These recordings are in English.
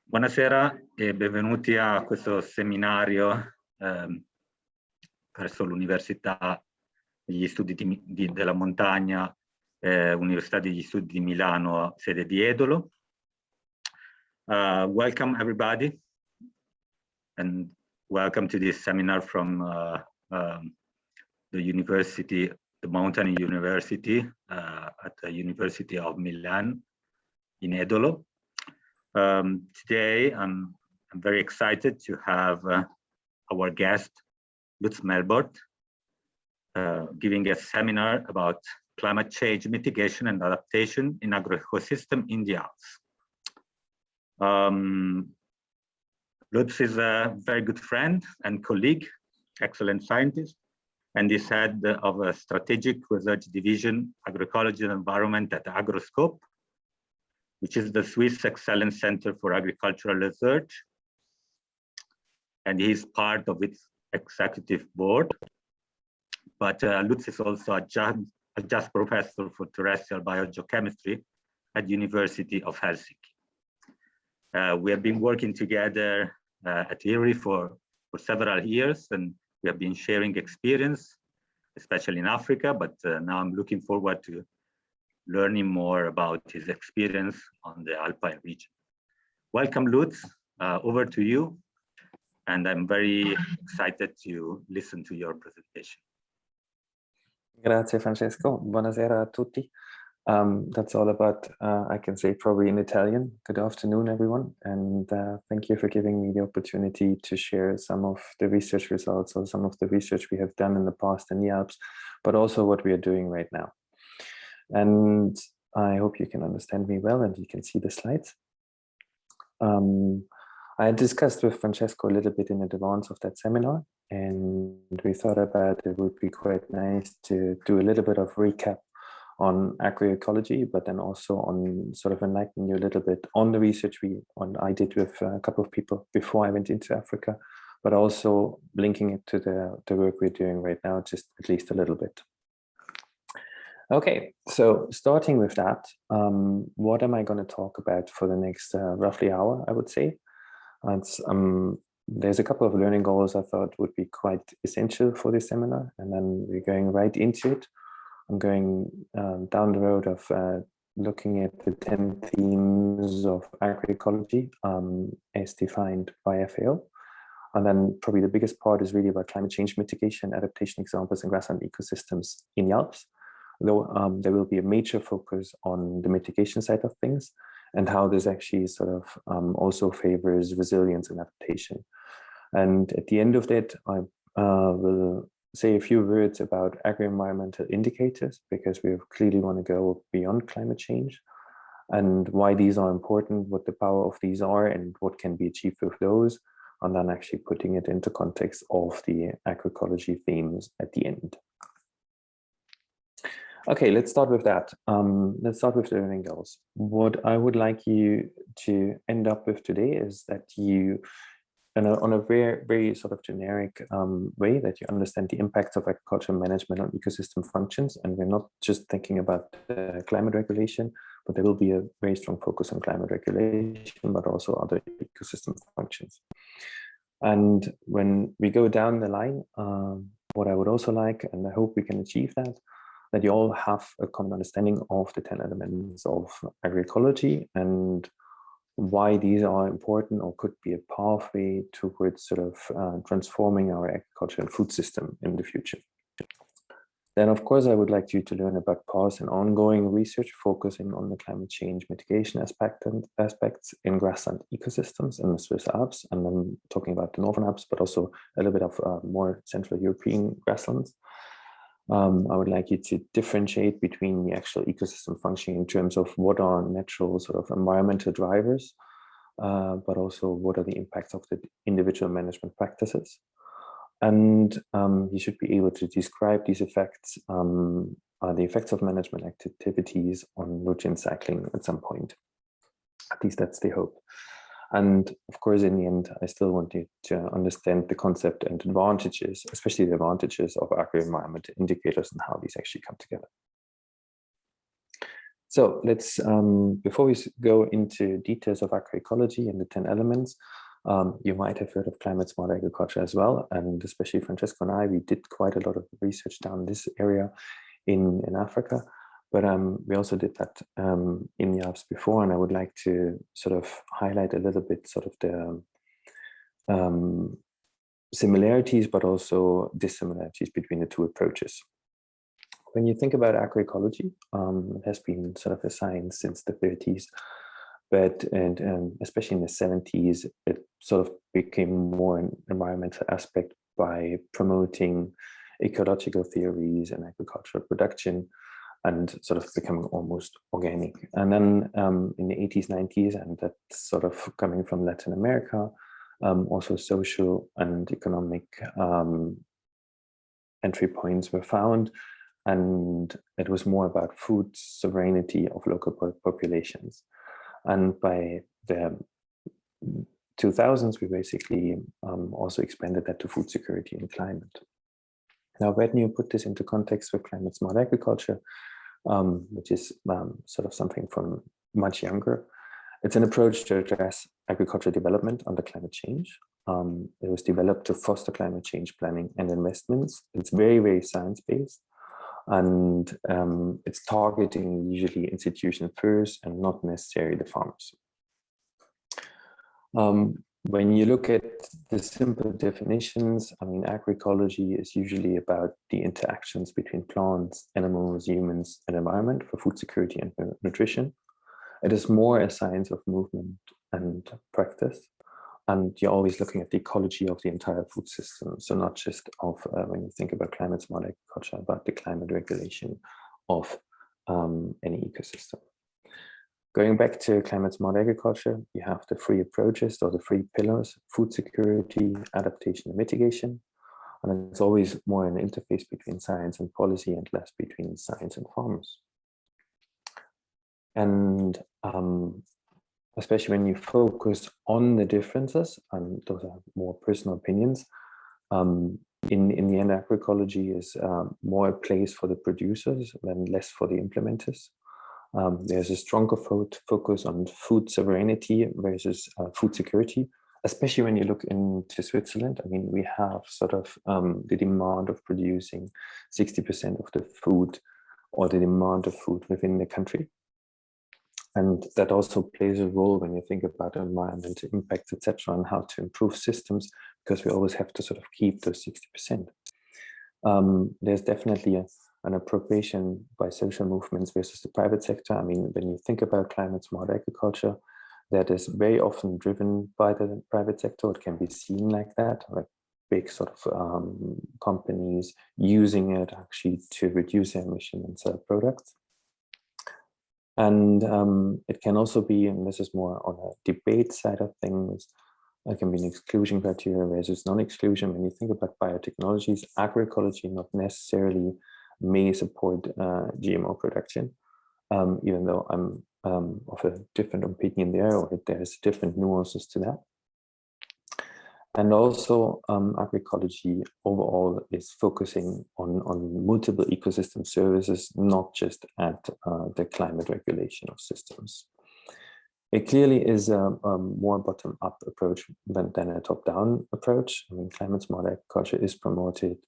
Buonasera e benvenuti a questo seminario presso l'Università degli Studi della Montagna, Università degli Studi di Milano, sede di Edolo. Welcome everybody, and welcome to this seminar from the university, the Mountain University at the University of Milan in Edolo. Today, I'm very excited to have our guest, Lutz Melbort, giving a seminar about climate change mitigation and adaptation in agroecosystem in the Alps. Lutz is a very good friend and colleague, excellent scientist, and is head of a strategic research division, Agroecology and Environment at Agroscope, which is the Swiss Excellence Center for Agricultural Research. And he's part of its executive board. But Lutz is also a just professor for terrestrial biogeochemistry at the University of Helsinki. We have been working together at IRI for several years, and we have been sharing experience, especially in Africa, but now I'm looking forward to learning more about his experience on the Alpine region. Welcome, Lutz, over to you. And I'm very excited to listen to your presentation. Grazie, Francesco. Buonasera a tutti. That's all about, I can say probably in Italian. Good afternoon, everyone. And thank you for giving me the opportunity to share some of the research results or some of the research we have done in the past in the Alps, but also what we are doing right now. And I hope you can understand me well and you can see the slides. I had discussed with Francesco a little bit in advance of that seminar, and we thought about it would be quite nice to do a little bit of recap on agroecology, but then also on sort of enlighten you a little bit on the research I did with a couple of people before I went into Africa, but also linking it to the work we're doing right now, just at least a little bit. Okay, so starting with that, what am I going to talk about for the next roughly hour, I would say? There's a couple of learning goals I thought would be quite essential for this seminar, and then we're going right into it. I'm going down the road of looking at the 10 themes of agroecology as defined by FAO. And then probably the biggest part is really about climate change mitigation, adaptation examples, and grassland ecosystems in the Alps. Though there will be a major focus on the mitigation side of things and how this actually sort of also favors resilience and adaptation. And at the end of that, I will say a few words about agri-environmental indicators, because we clearly want to go beyond climate change and why these are important, what the power of these are, and what can be achieved with those, and then actually putting it into context of the agroecology themes at the end. Okay, let's start with that. Let's start with the learning goals. What I would like you to end up with today is that you, on a very sort of generic way, that you understand the impacts of agricultural management on ecosystem functions. And we're not just thinking about climate regulation, but there will be a very strong focus on climate regulation, but also other ecosystem functions. And when we go down the line, what I would also like, and I hope we can achieve that you all have a common understanding of the 10 elements of agroecology and why these are important or could be a pathway towards sort of transforming our agriculture and food system in the future. Then, of course, I would like you to learn about past and ongoing research focusing on the climate change mitigation aspects in grassland ecosystems in the Swiss Alps, and then talking about the Northern Alps, but also a little bit of more Central European grasslands. I would like you to differentiate between the actual ecosystem functioning in terms of what are natural sort of environmental drivers, but also what are the impacts of the individual management practices. And you should be able to describe these effects, the effects of management activities on nutrient cycling at some point. At least that's the hope. And of course, in the end, I still want you to understand the concept and advantages, especially the advantages of agri-environmental indicators and how these actually come together. So let's, before we go into details of agroecology and the 10 elements, you might have heard of climate smart agriculture as well. And especially Francesco and I, we did quite a lot of research down this area in Africa. But we also did that in the Alps before, and I would like to sort of highlight a little bit sort of the similarities, but also dissimilarities between the two approaches. When you think about agroecology, it has been sort of a science since the 30s, but especially in the 70s, it sort of became more an environmental aspect by promoting ecological theories and agricultural production, and sort of becoming almost organic. And then in the 80s, 90s, and that's sort of coming from Latin America, also social and economic entry points were found. And it was more about food sovereignty of local populations. And by the 2000s, we basically also expanded that to food security and climate. Now, when you put this into context with climate smart agriculture, which is sort of something from much younger, it's an approach to address agricultural development under climate change. It was developed to foster climate change planning and investments. It's very, very science-based, and it's targeting usually institutions first and not necessarily the farmers. When you look at the simple definitions, I mean, agroecology is usually about the interactions between plants, animals, humans, and environment for food security and nutrition. It is more a science of movement and practice. And you're always looking at the ecology of the entire food system. So not just of, when you think about climate smart agriculture, about the climate regulation of any ecosystem. Going back to climate smart agriculture, you have the three approaches or the three pillars: food security, adaptation, and mitigation. And it's always more an interface between science and policy and less between science and farmers. And especially when you focus on the differences, and those are more personal opinions, in the end, agroecology is more a place for the producers than less for the implementers. There's a stronger focus on food sovereignty versus food security, especially when you look into Switzerland. I mean, we have sort of the demand of producing 60% of the food, or the demand of food within the country. And that also plays a role when you think about environmental impacts, etc., and how to improve systems, because we always have to sort of keep those 60%. There's definitely an appropriation by social movements versus the private sector. I mean, when you think about climate smart agriculture, that is very often driven by the private sector. It can be seen like that, like big sort of companies using it actually to reduce their emission and sell products. And it can also be, and this is more on a debate side of things, it can be an exclusion criteria versus non-exclusion. When you think about biotechnologies, agroecology not necessarily may support GMO production, even though I'm of a different opinion there, or there's different nuances to that. And also agroecology overall is focusing on multiple ecosystem services, not just at the climate regulation of systems. It clearly is a more bottom-up approach than a top-down approach. I mean, climate smart agriculture is promoted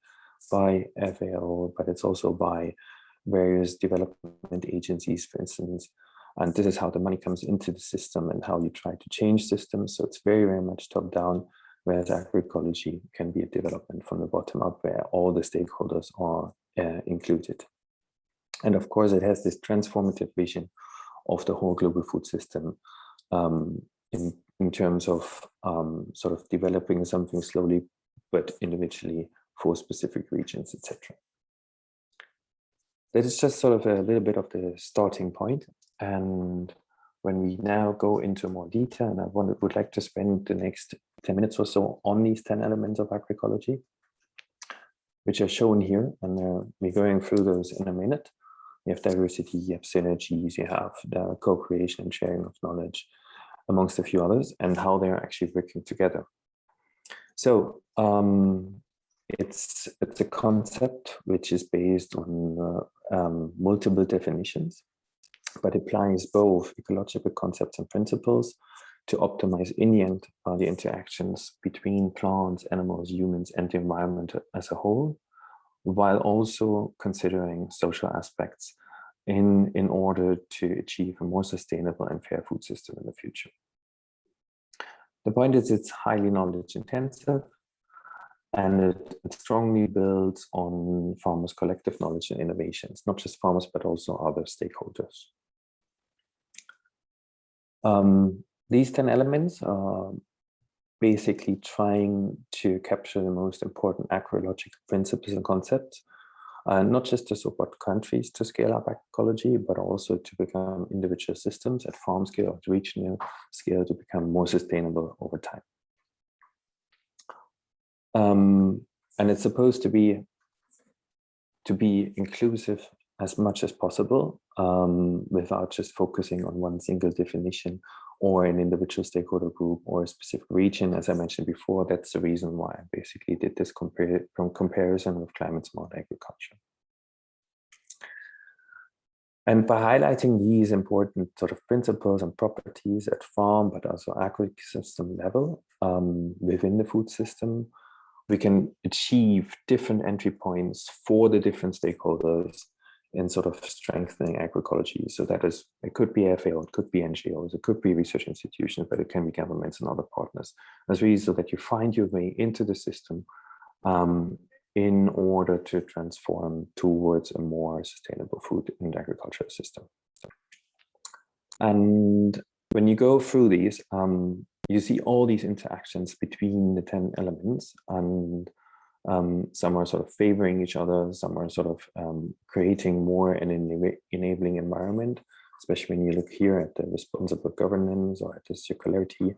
by FAO, but it's also by various development agencies, for instance. And this is how the money comes into the system and how you try to change systems. So it's very, very much top-down, whereas agroecology can be a development from the bottom up where all the stakeholders are included. And of course, it has this transformative vision of the whole global food system in terms of sort of developing something slowly, but individually for specific regions, etc. That is just sort of a little bit of the starting point. And when we now go into more detail, and I would like to spend the next 10 minutes or so on these 10 elements of agroecology, which are shown here, and we're going through those in a minute. You have diversity, you have synergies, you have the co-creation and sharing of knowledge, amongst a few others, and how they're actually working together. So it's a concept which is based on multiple definitions, but applies both ecological concepts and principles to optimize, in the end, the interactions between plants, animals, humans, and the environment as a whole, while also considering social aspects in order to achieve a more sustainable and fair food system in the future. The point is, it's highly knowledge intensive, and it strongly builds on farmers' collective knowledge and innovations, not just farmers, but also other stakeholders. These 10 elements are basically trying to capture the most important agroecological principles and concepts, not just to support countries to scale up agroecology, but also to become individual systems at farm scale or regional scale to become more sustainable over time. And it's supposed to be inclusive as much as possible, without just focusing on one single definition or an individual stakeholder group or a specific region. As I mentioned before, that's the reason why I basically did this comparison with climate smart agriculture. And by highlighting these important sort of principles and properties at farm, but also agroecosystem level within the food system, we can achieve different entry points for the different stakeholders in sort of strengthening agroecology. So that is, it could be FAO, it could be NGOs, it could be research institutions, but it can be governments and other partners. That's really so that you find your way into the system in order to transform towards a more sustainable food and agricultural system. And when you go through these, you see all these interactions between the 10 elements, and some are sort of favoring each other, some are sort of creating more an enabling environment, especially when you look here at the responsible governance or at the circularity.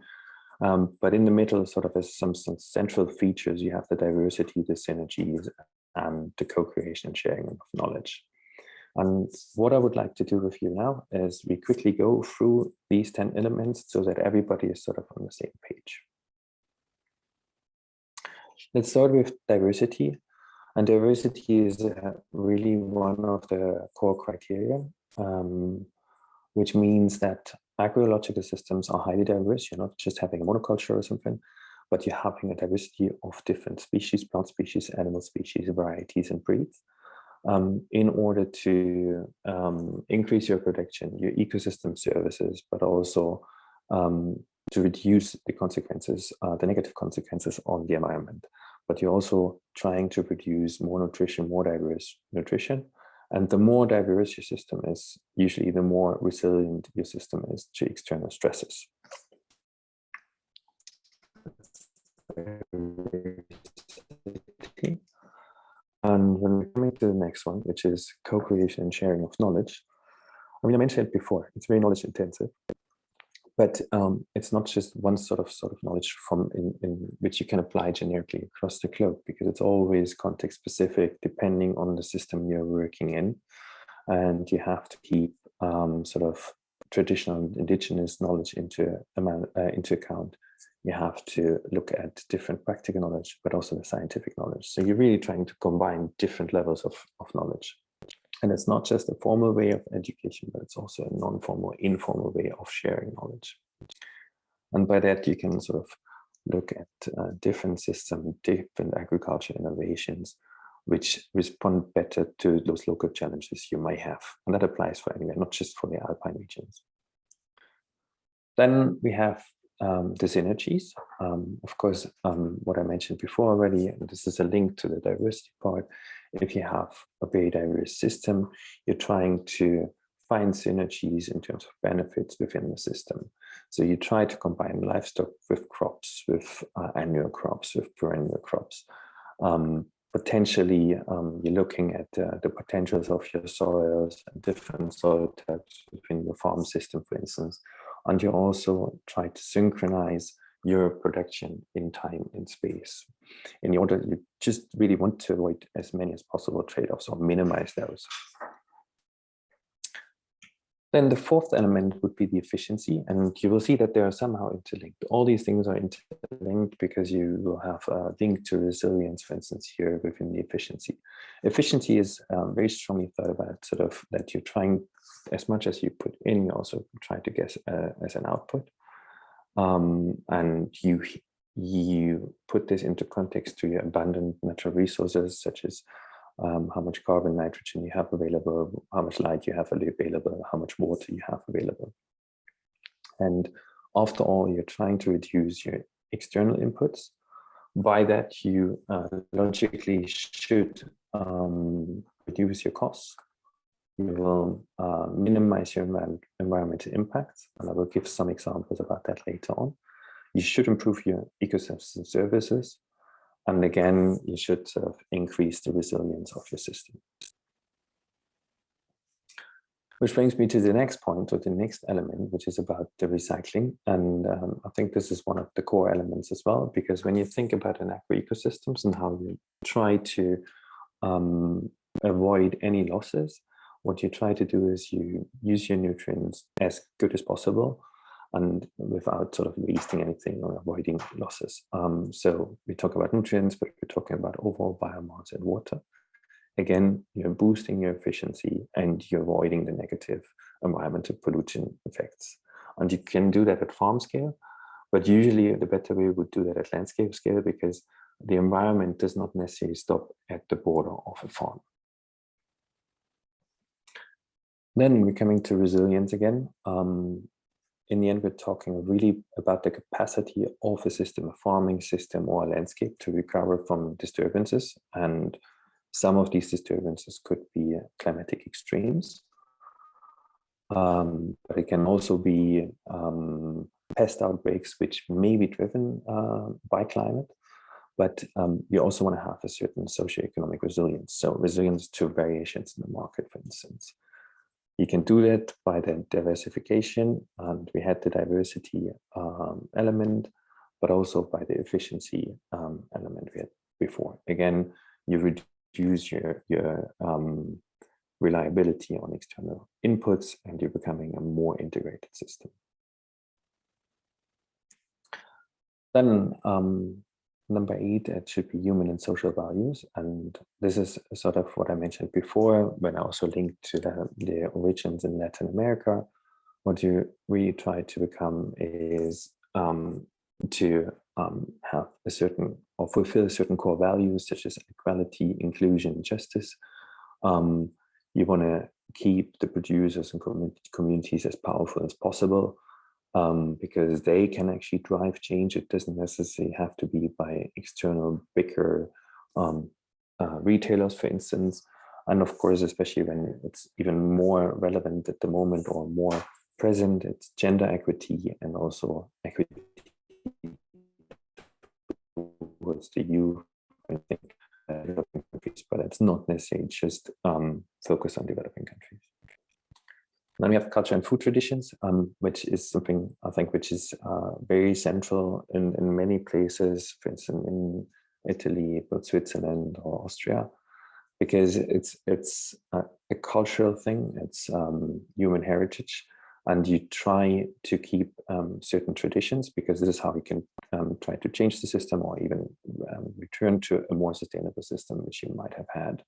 But in the middle, sort of as some central features, you have the diversity, the synergies, and the co-creation and sharing of knowledge. And what I would like to do with you now is we quickly go through these 10 elements so that everybody is sort of on the same page. Let's start with diversity. And diversity is really one of the core criteria, which means that agroecological systems are highly diverse. You're not just having a monoculture or something, but you're having a diversity of different species, plant species, animal species, varieties, and breeds, in order to increase your production, your ecosystem services, but also to reduce the consequences, the negative consequences on the environment. But you're also trying to produce more nutrition, more diverse nutrition. And the more diverse your system is, usually the more resilient your system is to external stresses. And when we're coming to the next one, which is co-creation and sharing of knowledge, I mean, I mentioned it before, it's very knowledge intensive, but it's not just one sort of knowledge from in which you can apply generically across the globe, because it's always context specific depending on the system you're working in. And you have to keep sort of traditional indigenous knowledge into account. You have to look at different practical knowledge, but also the scientific knowledge. So you're really trying to combine different levels of knowledge. And it's not just a formal way of education, but it's also a non-formal, informal way of sharing knowledge. And by that, you can sort of look at different systems, different agriculture innovations, which respond better to those local challenges you may have. And that applies for anywhere, not just for the Alpine regions. Then we have the synergies. Of course, what I mentioned before already, and this is a link to the diversity part. If you have a very diverse system, you're trying to find synergies in terms of benefits within the system. So you try to combine livestock with crops, with annual crops, with perennial crops. Potentially, you're looking at the potentials of your soils and different soil types within your farm system, for instance. And you also try to synchronize your production in time and space. In order, you just really want to avoid as many as possible trade-offs or minimize those. Then the fourth element would be the efficiency, and you will see that they are somehow interlinked. All these things are interlinked because you will have a link to resilience, for instance, here within the efficiency. Efficiency is very strongly thought about, sort of that you're trying, as much as you put in, you also try to get as an output. And you put this into context to your abundant natural resources, such as how much carbon, nitrogen you have available, how much light you have available, how much water you have available. And after all, you're trying to reduce your external inputs. By that, you logically should reduce your costs. You will minimize your environmental impacts, and I will give some examples about that later on. You should improve your ecosystem services. And again, you should sort of increase the resilience of your system. Which brings me to the next point, or the next element, which is about the recycling. And I think this is one of the core elements as well, because when you think about an agroecosystems and how you try to avoid any losses, what you try to do is you use your nutrients as good as possible, and without sort of wasting anything or avoiding losses. So we talk about nutrients, but we're talking about overall biomass and water. Again, you're boosting your efficiency and you're avoiding the negative environmental pollution effects. And you can do that at farm scale, but usually the better way would do that at landscape scale, because the environment does not necessarily stop at the border of a farm. Then we're coming to resilience again. In the end, we're talking really about the capacity of a system, a farming system or a landscape, to recover from disturbances. And some of these disturbances could be climatic extremes. But it can also be pest outbreaks, which may be driven by climate. But you also want to have a certain socioeconomic resilience. So resilience to variations in the market, for instance. You can do that by the diversification, and we had the diversity element, but also by the efficiency element we had before. Again, you reduce your reliability on external inputs, and you're becoming a more integrated system. Then number 8, it should be human and social values. And this is sort of what I mentioned before, when I also linked to the origins in Latin America. What you really try to become is to have a certain, or fulfill certain core values, such as equality, inclusion, justice. You want to keep the producers and communities as powerful as possible. Because they can actually drive change. It doesn't necessarily have to be by external bigger retailers, for instance. And of course, especially when it's even more relevant at the moment or more present, it's gender equity and also equity towards the youth, I think, developing countries, but it's not necessarily just focused on developing countries. Then we have culture and food traditions, which is something I think which is very central in many places, for instance, in Italy, but Switzerland or Austria, because it's a cultural thing, it's human heritage, and you try to keep certain traditions, because this is how we can try to change the system, or even return to a more sustainable system which you might have had.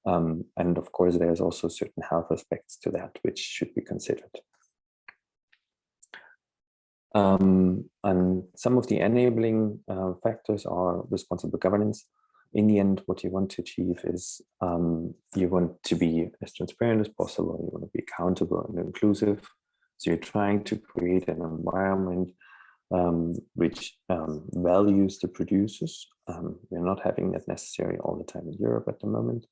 And of course, there's also certain health aspects to that which should be considered. And some of the enabling factors are responsible governance. In the end, what you want to achieve is you want to be as transparent as possible. You want to be accountable and inclusive. So you're trying to create an environment which values the producers. We're not having that necessarily all the time in Europe at the moment.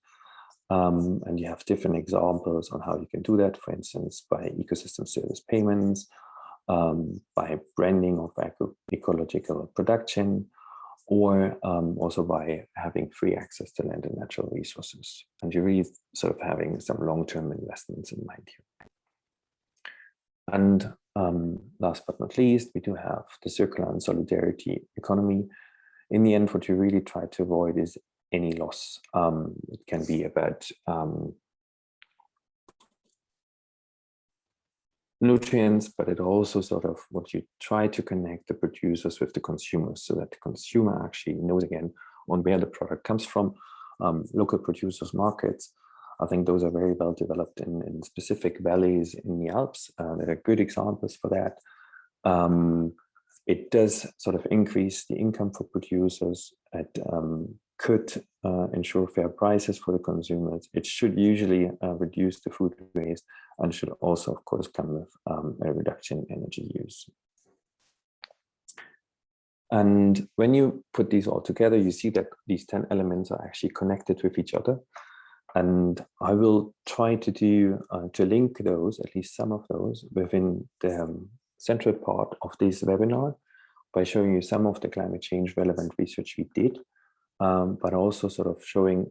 And you have different examples on how you can do that, for instance, by ecosystem service payments, by branding of agroecological production, or also by having free access to land and natural resources. And you're really sort of having some long-term investments in mind here. And last but not least, we do have the circular and solidarity economy. In the end, what you really try to avoid is any loss. It can be about nutrients, but it also sort of what you try to connect the producers with the consumers so that the consumer actually knows again on where the product comes from. Local producers markets, I think those are very well developed in specific valleys in the Alps. There are good examples for that. It does sort of increase the income for producers. It could ensure fair prices for the consumers. It should usually reduce the food waste and should also, of course, come with a reduction in energy use. And when you put these all together, you see that these 10 elements are actually connected with each other. And I will try to do to link those, at least some of those, within the central part of this webinar by showing you some of the climate change relevant research we did, but also sort of showing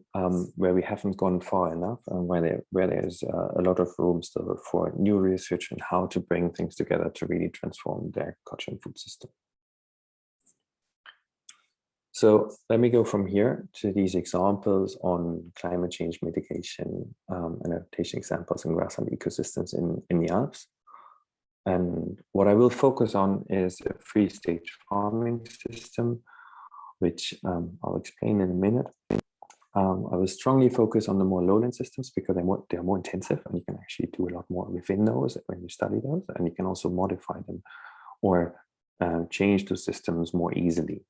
where we haven't gone far enough and where there's a lot of room still for new research and how to bring things together to really transform the agriculture and food system. So let me go from here to these examples on climate change mitigation and adaptation examples in grassland ecosystems in the Alps. And what I will focus on is a 3-stage farming system, which I'll explain in a minute. I will strongly focus on the more lowland systems because they're more intensive and you can actually do a lot more within those when you study those, and you can also modify them or change those systems more easily.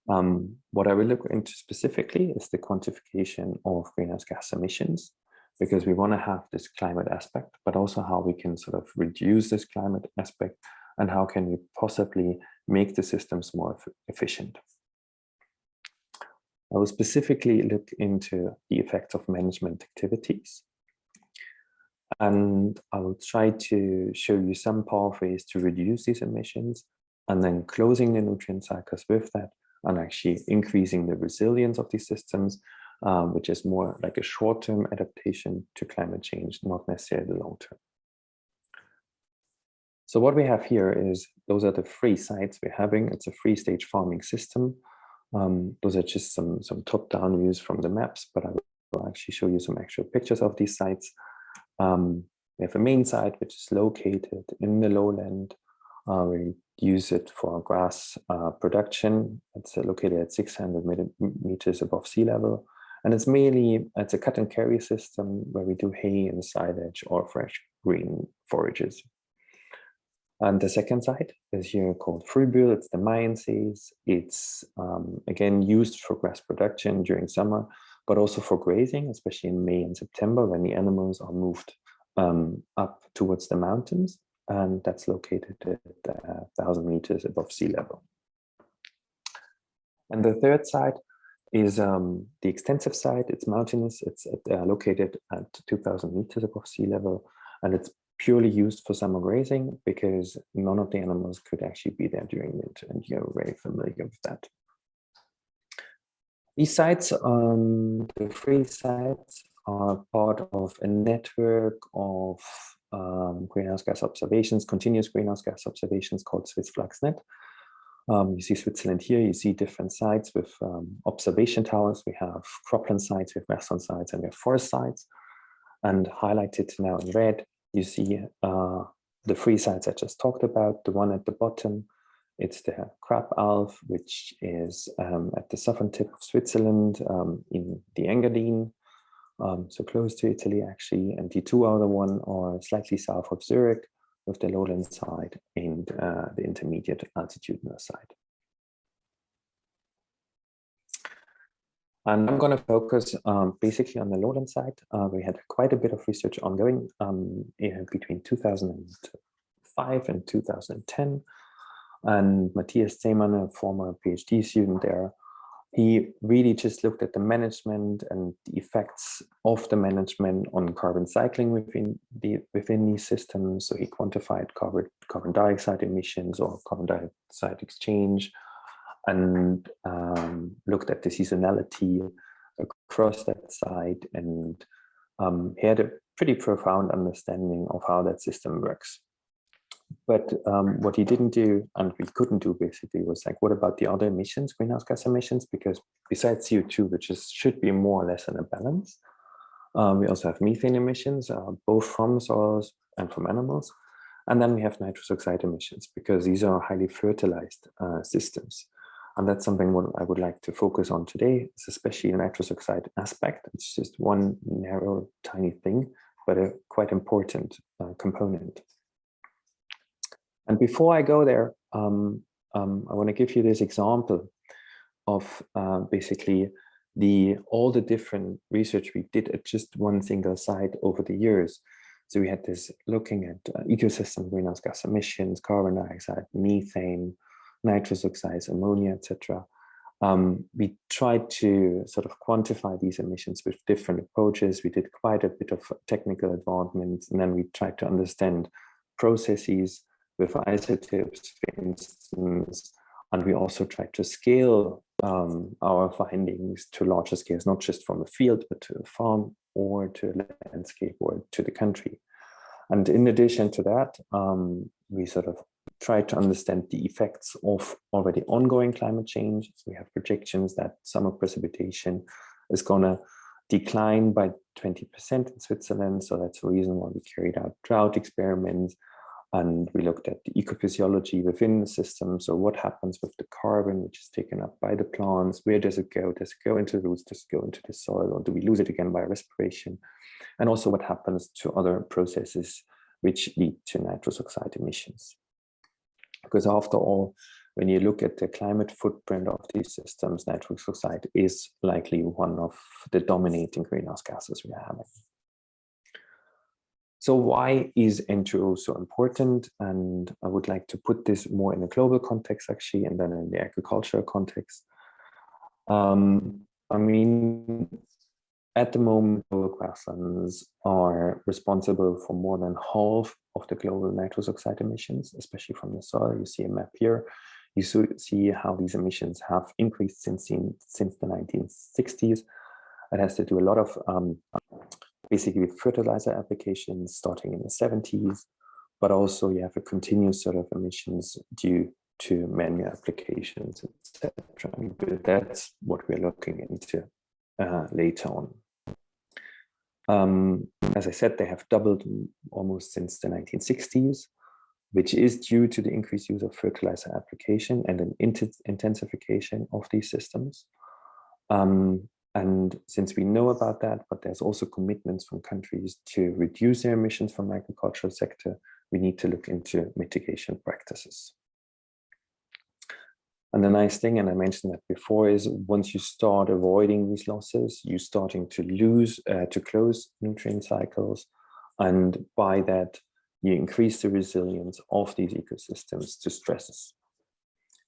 What I will look into specifically is the quantification of greenhouse gas emissions, because we want to have this climate aspect, but also how we can sort of reduce this climate aspect and how can we possibly make the systems more efficient. I will specifically look into the effects of management activities. And I will try to show you some pathways to reduce these emissions and then closing the nutrient cycles with that and actually increasing the resilience of these systems, which is more like a short-term adaptation to climate change, not necessarily the long-term. So what we have here is, those are the 3 sites we're having. It's a 3-stage farming system. Those are just some top-down views from the maps, but I will actually show you some actual pictures of these sites. We have a main site, which is located in the lowland. We use it for grass production. It's located at 600 meters above sea level. And it's a cut and carry system where we do hay and silage or fresh green forages. And the second site is here called Frühbühl. It's the Mayen Sees. It's again used for grass production during summer, but also for grazing, especially in May and September when the animals are moved up towards the mountains. And that's located at 1,000 meters above sea level. And the third site is the extensive site. It's mountainous. It's located at 2,000 meters above sea level, and it's purely used for summer grazing because none of the animals could actually be there during winter, and you're very familiar with that. These sites, the 3 sites, are part of a network of greenhouse gas observations, continuous greenhouse gas observations called Swiss Fluxnet. You see Switzerland here, you see different sites with observation towers. We have cropland sites, we have grassland sites, and we have forest sites. And highlighted now in red, you see the 3 sites I just talked about. The one at the bottom, it's the Crab Alp, which is at the southern tip of Switzerland in the Engadine. So close to Italy actually, and the 2 other one are slightly south of Zurich with the lowland side and the intermediate altitudinal side. And I'm going to focus basically on the lowland side. We had quite a bit of research ongoing between 2005 and 2010. And Matthias Zehmann, a former PhD student there, he really just looked at the management and the effects of the management on carbon cycling within these systems. So he quantified carbon dioxide emissions or carbon dioxide exchange, and looked at the seasonality across that site, and he had a pretty profound understanding of how that system works. But what he didn't do, and we couldn't do basically, was like, what about the other emissions, greenhouse gas emissions? Because besides CO2, which should be more or less in a balance, we also have methane emissions, both from soils and from animals. And then we have nitrous oxide emissions, because these are highly fertilized systems. And that's something what I would like to focus on today, is especially the nitrous oxide aspect. It's just one narrow, tiny thing, but a quite important component. And before I go there, I want to give you this example of basically all the different research we did at just one single site over the years. So we had this looking at ecosystem greenhouse gas emissions, carbon dioxide, methane, nitrous oxides, ammonia, etc. We tried to sort of quantify these emissions with different approaches. We did quite a bit of technical advancements, and then we tried to understand processes with isotopes, for instance, and we also tried to scale our findings to larger scales, not just from a field, but to a farm or to a landscape or to the country. And in addition to that, we sort of tried to understand the effects of already ongoing climate change. So we have projections that summer precipitation is going to decline by 20% in Switzerland. So that's a reason why we carried out drought experiments. And we looked at the ecophysiology within the system. So what happens with the carbon, which is taken up by the plants? Where does it go? Does it go into the roots? Does it go into the soil? Or do we lose it again by respiration? And also what happens to other processes which lead to nitrous oxide emissions. Because after all, when you look at the climate footprint of these systems, nitrous oxide is likely one of the dominating greenhouse gases we are having. So why is N2O so important? And I would like to put this more in a global context, actually, and then in the agricultural context. I mean, at the moment, global grasslands are responsible for more than half of the global nitrous oxide emissions, especially from the soil. You see a map here. You see how these emissions have increased since the 1960s. It has to do a lot of basically with fertilizer applications starting in the 70s, but also you have a continuous sort of emissions due to manual applications, etc. But that's what we're looking into later on. As I said, they have doubled almost since the 1960s, which is due to the increased use of fertilizer application and an intensification of these systems. And since we know about that, but there's also commitments from countries to reduce their emissions from the agricultural sector, we need to look into mitigation practices. And the nice thing, and I mentioned that before, is once you start avoiding these losses, you're starting to close nutrient cycles. And by that, you increase the resilience of these ecosystems to stresses.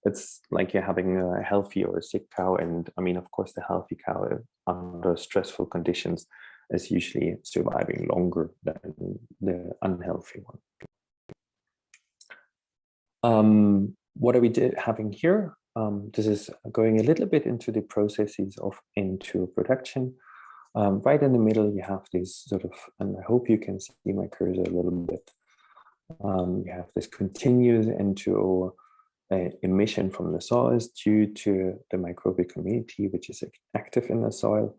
It's like you're having a healthy or a sick cow. And I mean, of course, the healthy cow under stressful conditions is usually surviving longer than the unhealthy one. What are we having here? This is going a little bit into the processes of N2O production. Right in the middle, you have this sort of, and I hope you can see my cursor a little bit. You have this continuous N2O emission from the soils due to the microbial community, which is active in the soil.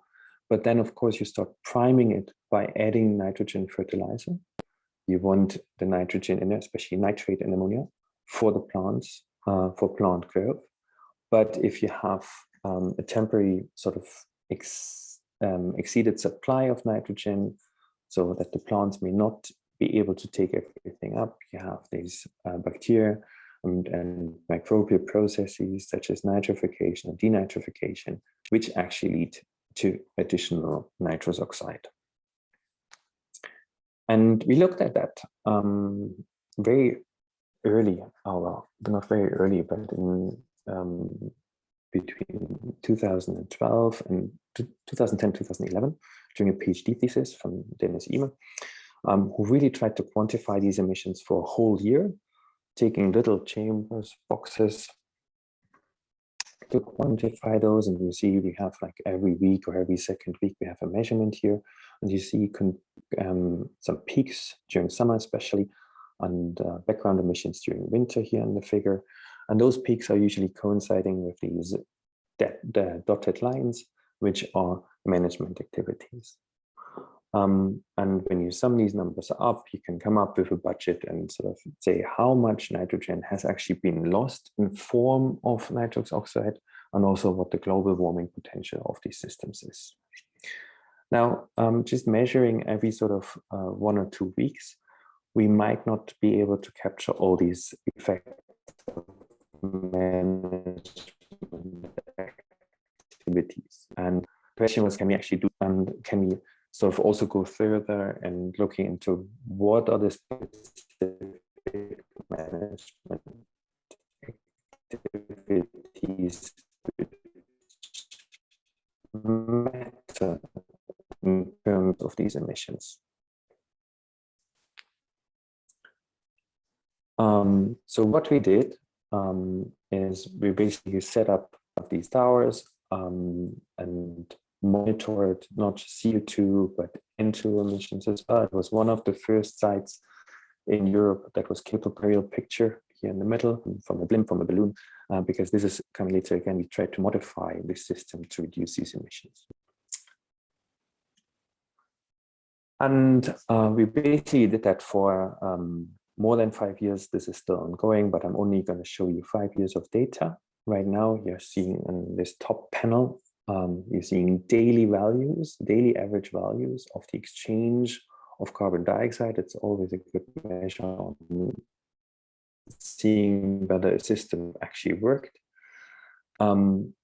But then, of course, you start priming it by adding nitrogen fertilizer. You want the nitrogen in there, especially nitrate and ammonia, for the plants, for plant growth. But if you have a temporary sort of exceeded supply of nitrogen, so that the plants may not be able to take everything up, you have these bacteria and microbial processes such as nitrification and denitrification, which actually lead to additional nitrous oxide. And we looked at that very early, well, not very early, but in between 2012 and 2010, 2011, during a PhD thesis from Dennis Emer, who really tried to quantify these emissions for a whole year, taking little chambers, boxes, to quantify those. And you see we have like every week or every second week, we have a measurement here. And you see some peaks during summer especially, and background emissions during winter here in the figure. And those peaks are usually coinciding with these the dotted lines, which are management activities. And when you sum these numbers up, you can come up with a budget and sort of say how much nitrogen has actually been lost in form of nitrous oxide, and also what the global warming potential of these systems is. Now, just measuring every sort of 1 or 2 weeks, we might not be able to capture all these effects of management activities. And the question was, can we actually do, and can we sort of also go further and looking into what are the specific management activities which matter in terms of these emissions. So what we did is we basically set up these towers and monitored not just CO2 but N2 emissions as well. It was one of the first sites in Europe that was capable of aerial picture here in the middle from a blimp, from a balloon, because this is coming later. Again, we tried to modify this system to reduce these emissions. And we basically did that for more than 5 years. This is still ongoing, but I'm only going to show you 5 years of data. Right now, you're seeing in this top panel, you're seeing daily values, daily average values of the exchange of carbon dioxide. It's always a good measure on seeing whether a system actually worked.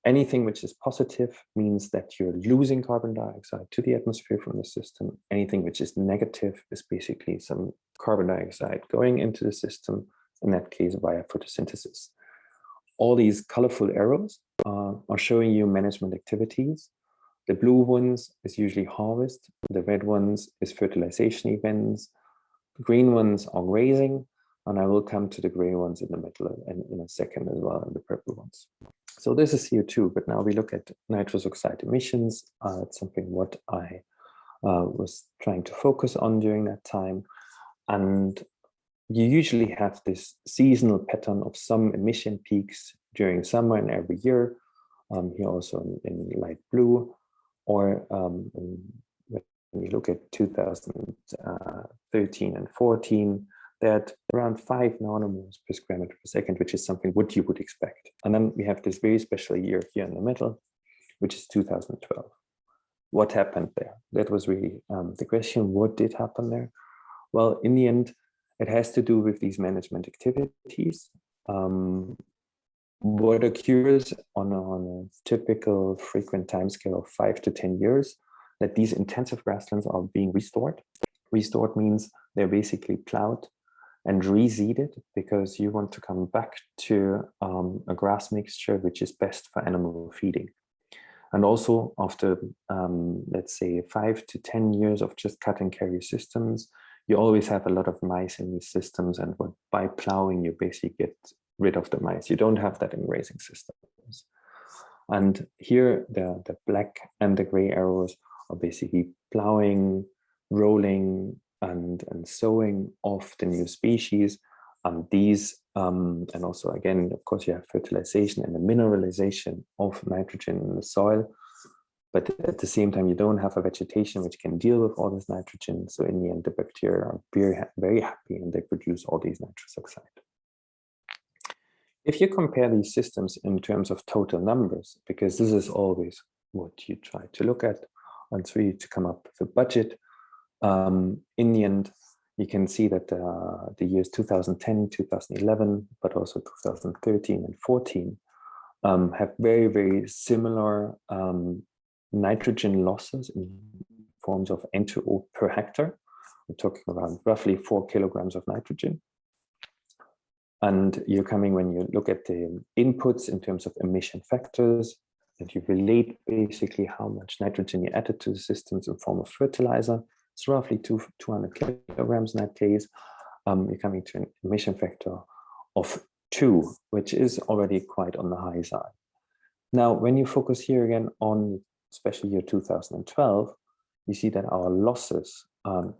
Anything which is positive means that you're losing carbon dioxide to the atmosphere from the system. Anything which is negative is basically some carbon dioxide going into the system, in that case via photosynthesis. All these colorful arrows are showing you management activities. The blue ones is usually harvest, the red ones is fertilization events, the green ones are grazing, and I will come to the gray ones in the middle in a second as well, and the purple ones. So this is CO2, but now we look at nitrous oxide emissions. It's something what I was trying to focus on during that time. And you usually have this seasonal pattern of some emission peaks during summer and every year. Here also in light blue, or when we look at 2013 and 14, that around 5 nanomoles per square meter per second, which is something what you would expect. And then we have this very special year here in the middle, which is 2012. What happened there? That was really the question, what did happen there? Well, in the end, it has to do with these management activities. What occurs on a typical frequent timescale of 5 to 10 years, that these intensive grasslands are being restored. Restored means they're basically plowed and reseeded, because you want to come back to a grass mixture which is best for animal feeding. And also after, let's say, 5 to 10 years of just cut and carry systems, you always have a lot of mice in these systems, and by plowing, you basically get rid of the mice. You don't have that in grazing systems. And here, the black and the gray arrows are basically plowing, rolling, and sowing off the new species. And these, and also again, of course, you have fertilization and the mineralization of nitrogen in the soil. But at the same time, you don't have a vegetation which can deal with all this nitrogen. So in the end, the bacteria are very happy, and they produce all these nitrous oxide. If you compare these systems in terms of total numbers, because this is always what you try to look at, and for you to come up with a budget, in the end, you can see that the years 2010, 2011, but also 2013 and 14 have very, very similar nitrogen losses in forms of N2O per hectare. We're talking around roughly 4 kilograms of nitrogen. And you're coming, when you look at the inputs in terms of emission factors, and you relate basically how much nitrogen you added to the systems in form of fertilizer, it's roughly 200 kilograms in that case. You're coming to an emission factor of 2, which is already quite on the high side. Now, when you focus here again on especially year 2012, you see that our losses,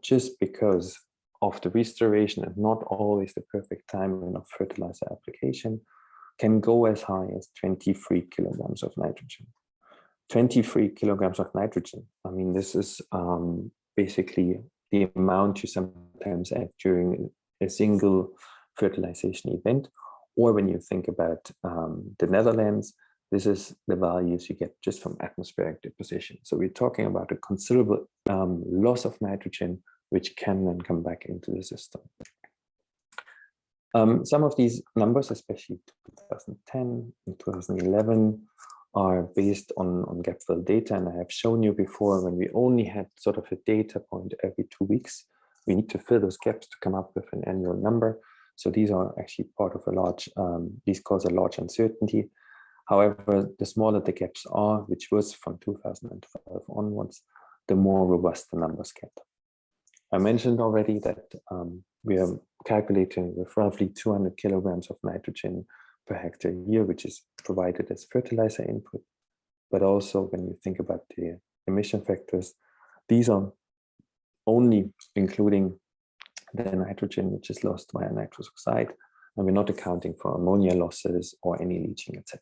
just because of the restoration and not always the perfect timing of fertilizer application, can go as high as 23 kilograms of nitrogen. 23 kilograms of nitrogen. I mean, this is basically the amount you sometimes add during a single fertilization event. Or when you think about the Netherlands, this is the values you get just from atmospheric deposition. So we're talking about a considerable loss of nitrogen, which can then come back into the system. Some of these numbers, especially 2010 and 2011, are based on gap-fill data. And I have shown you before, when we only had sort of a data point every 2 weeks, we need to fill those gaps to come up with an annual number. So these are actually part of a large, these cause a large uncertainty. However, the smaller the gaps are, which was from 2012 onwards, the more robust the numbers get. I mentioned already that we are calculating with roughly 200 kilograms of nitrogen per hectare year, which is provided as fertilizer input. But also when you think about the emission factors, these are only including the nitrogen which is lost via nitrous oxide, and we're not accounting for ammonia losses or any leaching, etc.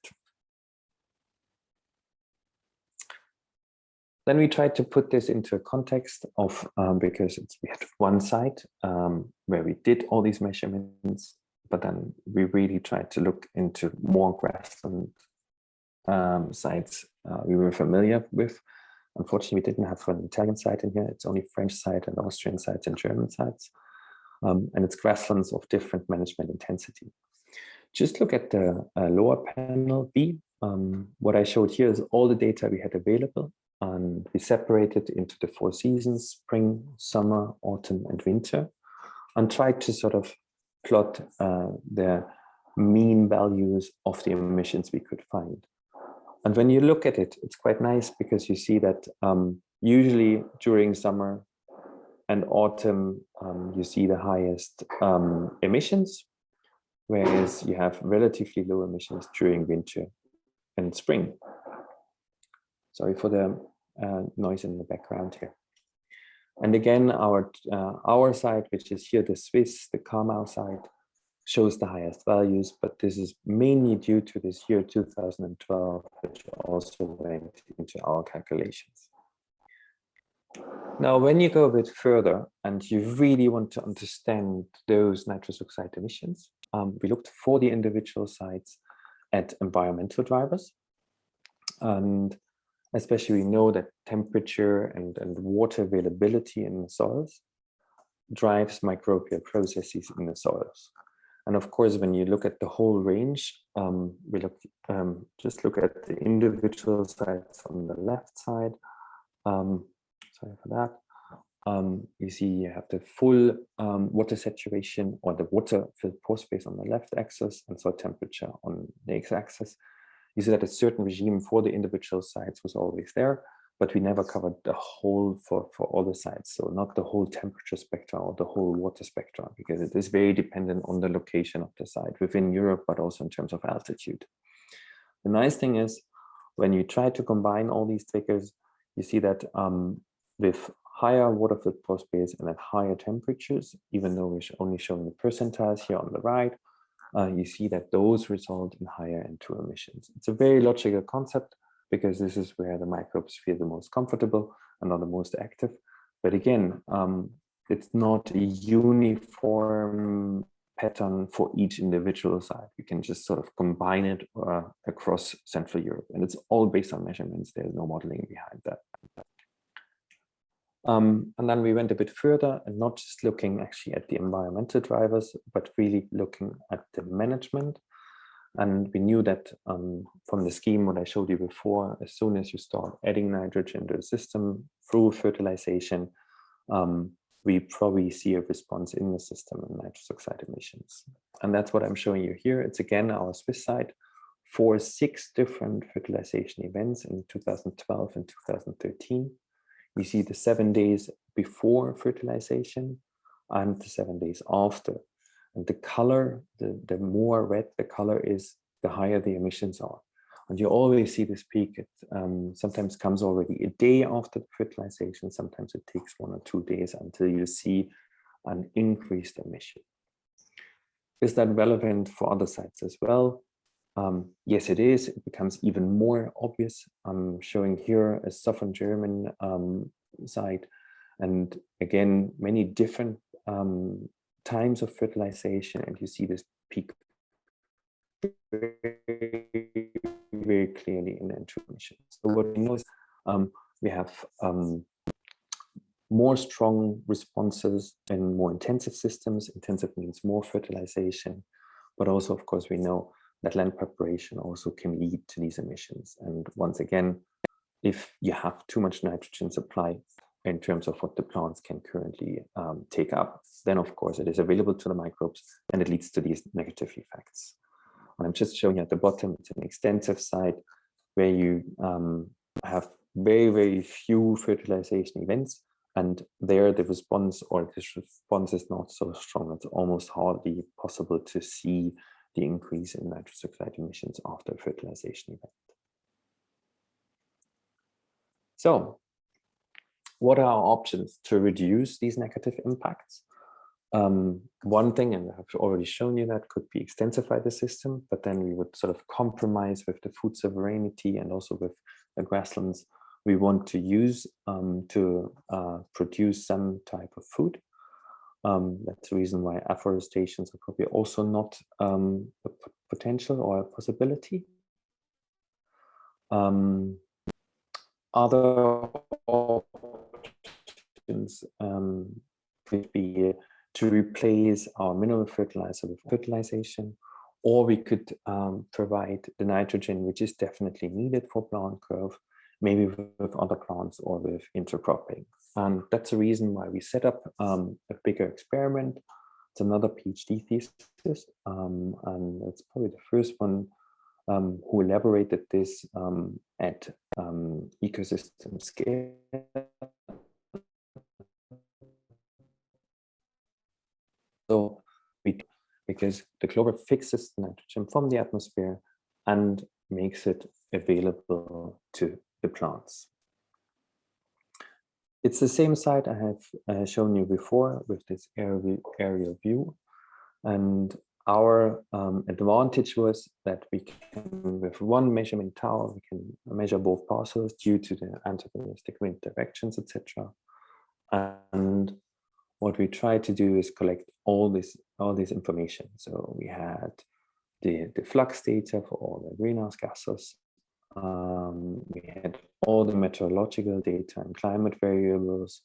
Then we tried to put this into a context of, because we had one site where we did all these measurements, but then we really tried to look into more grassland sites we were familiar with. Unfortunately, we didn't have an Italian site in here. It's only French site and Austrian sites and German sites. And it's grasslands of different management intensity. Just look at the lower panel B. What I showed here is all the data we had available, and we separated into the 4 seasons: spring, summer, autumn, and winter, and tried to sort of plot the mean values of the emissions we could find. And when you look at it, it's quite nice because you see that usually during summer and autumn, you see the highest emissions, whereas you have relatively low emissions during winter and spring. Sorry for the noise in the background here. And again, our site, which is here, the Swiss, the Kamau site, shows the highest values, but this is mainly due to this year 2012, which also went into our calculations. Now, when you go a bit further and you really want to understand those nitrous oxide emissions, we looked for the individual sites at environmental drivers. And especially we know that temperature and water availability in the soils drives microbial processes in the soils. And of course, when you look at the whole range, just look at the individual sites on the left side. Sorry for that. You see you have the full water saturation, or the water filled pore space on the left axis, and soil temperature on the x-axis. You see that a certain regime for the individual sites was always there, but we never covered the whole for all the sites. So not the whole temperature spectra or the whole water spectra, because it is very dependent on the location of the site within Europe, but also in terms of altitude. The nice thing is, when you try to combine all these figures, you see that with higher water filled pore space and at higher temperatures, even though we're only showing the percentiles here on the right, you see that those result in higher N2 emissions. It's a very logical concept, because this is where the microbes feel the most comfortable and are the most active. But again, it's not a uniform pattern for each individual site. We can just sort of combine it across Central Europe, and it's all based on measurements. There's no modeling behind that. And then we went a bit further, and not just looking actually at the environmental drivers, but really looking at the management. And we knew that from the scheme, what I showed you before, as soon as you start adding nitrogen to the system through fertilization, we probably see a response in the system in nitrous oxide emissions. And that's what I'm showing you here. It's again our Swiss site for 6 different fertilization events in 2012 and 2013. We see the 7 days before fertilization and the 7 days after. And the color, the more red the color is, the higher the emissions are. And you always see this peak. It sometimes comes already a day after the fertilization. Sometimes it takes 1 or 2 days until you see an increased emission. Is that relevant for other sites as well? Yes, it is. It becomes even more obvious. I'm showing here a southern German site, And again, many different times of fertilization, and you see this peak very clearly in the emissions. So what we know is we have more strong responses in more intensive systems. Intensive means more fertilization, but also, of course, we know that land preparation also can lead to these emissions. And once again, if you have too much nitrogen supply in terms of what the plants can currently take up, then of course it is available to the microbes and it leads to these negative effects. And I'm just showing you at the bottom, it's an extensive site where you have very, very few fertilization events. And there the response, or this response, is not so strong. It's almost hardly possible to see the increase in nitrous oxide emissions after a fertilization event. So what are our options to reduce these negative impacts? One thing, and I've already shown you that, could be extensify the system, but then we would sort of compromise with the food sovereignty and also with the grasslands we want to use to produce some type of food. That's the reason why afforestation are probably also not a potential or a possibility. Other options could be to replace our mineral fertilizer with fertilization, or we could provide the nitrogen, which is definitely needed for plant growth, maybe with other plants or with intercropping. And that's the reason why we set up a bigger experiment. It's another PhD thesis, and it's probably the first one who elaborated this at ecosystem scale. So because the clover fixes the nitrogen from the atmosphere and makes it available to the plants. It's the same site I have shown you before with this aerial view. And our advantage was that we can, with one measurement tower, we can measure both parcels due to the antagonistic wind directions, etc. And what we try to do is collect all this information. So we had the flux data for all the greenhouse gases. We had all the meteorological data and climate variables,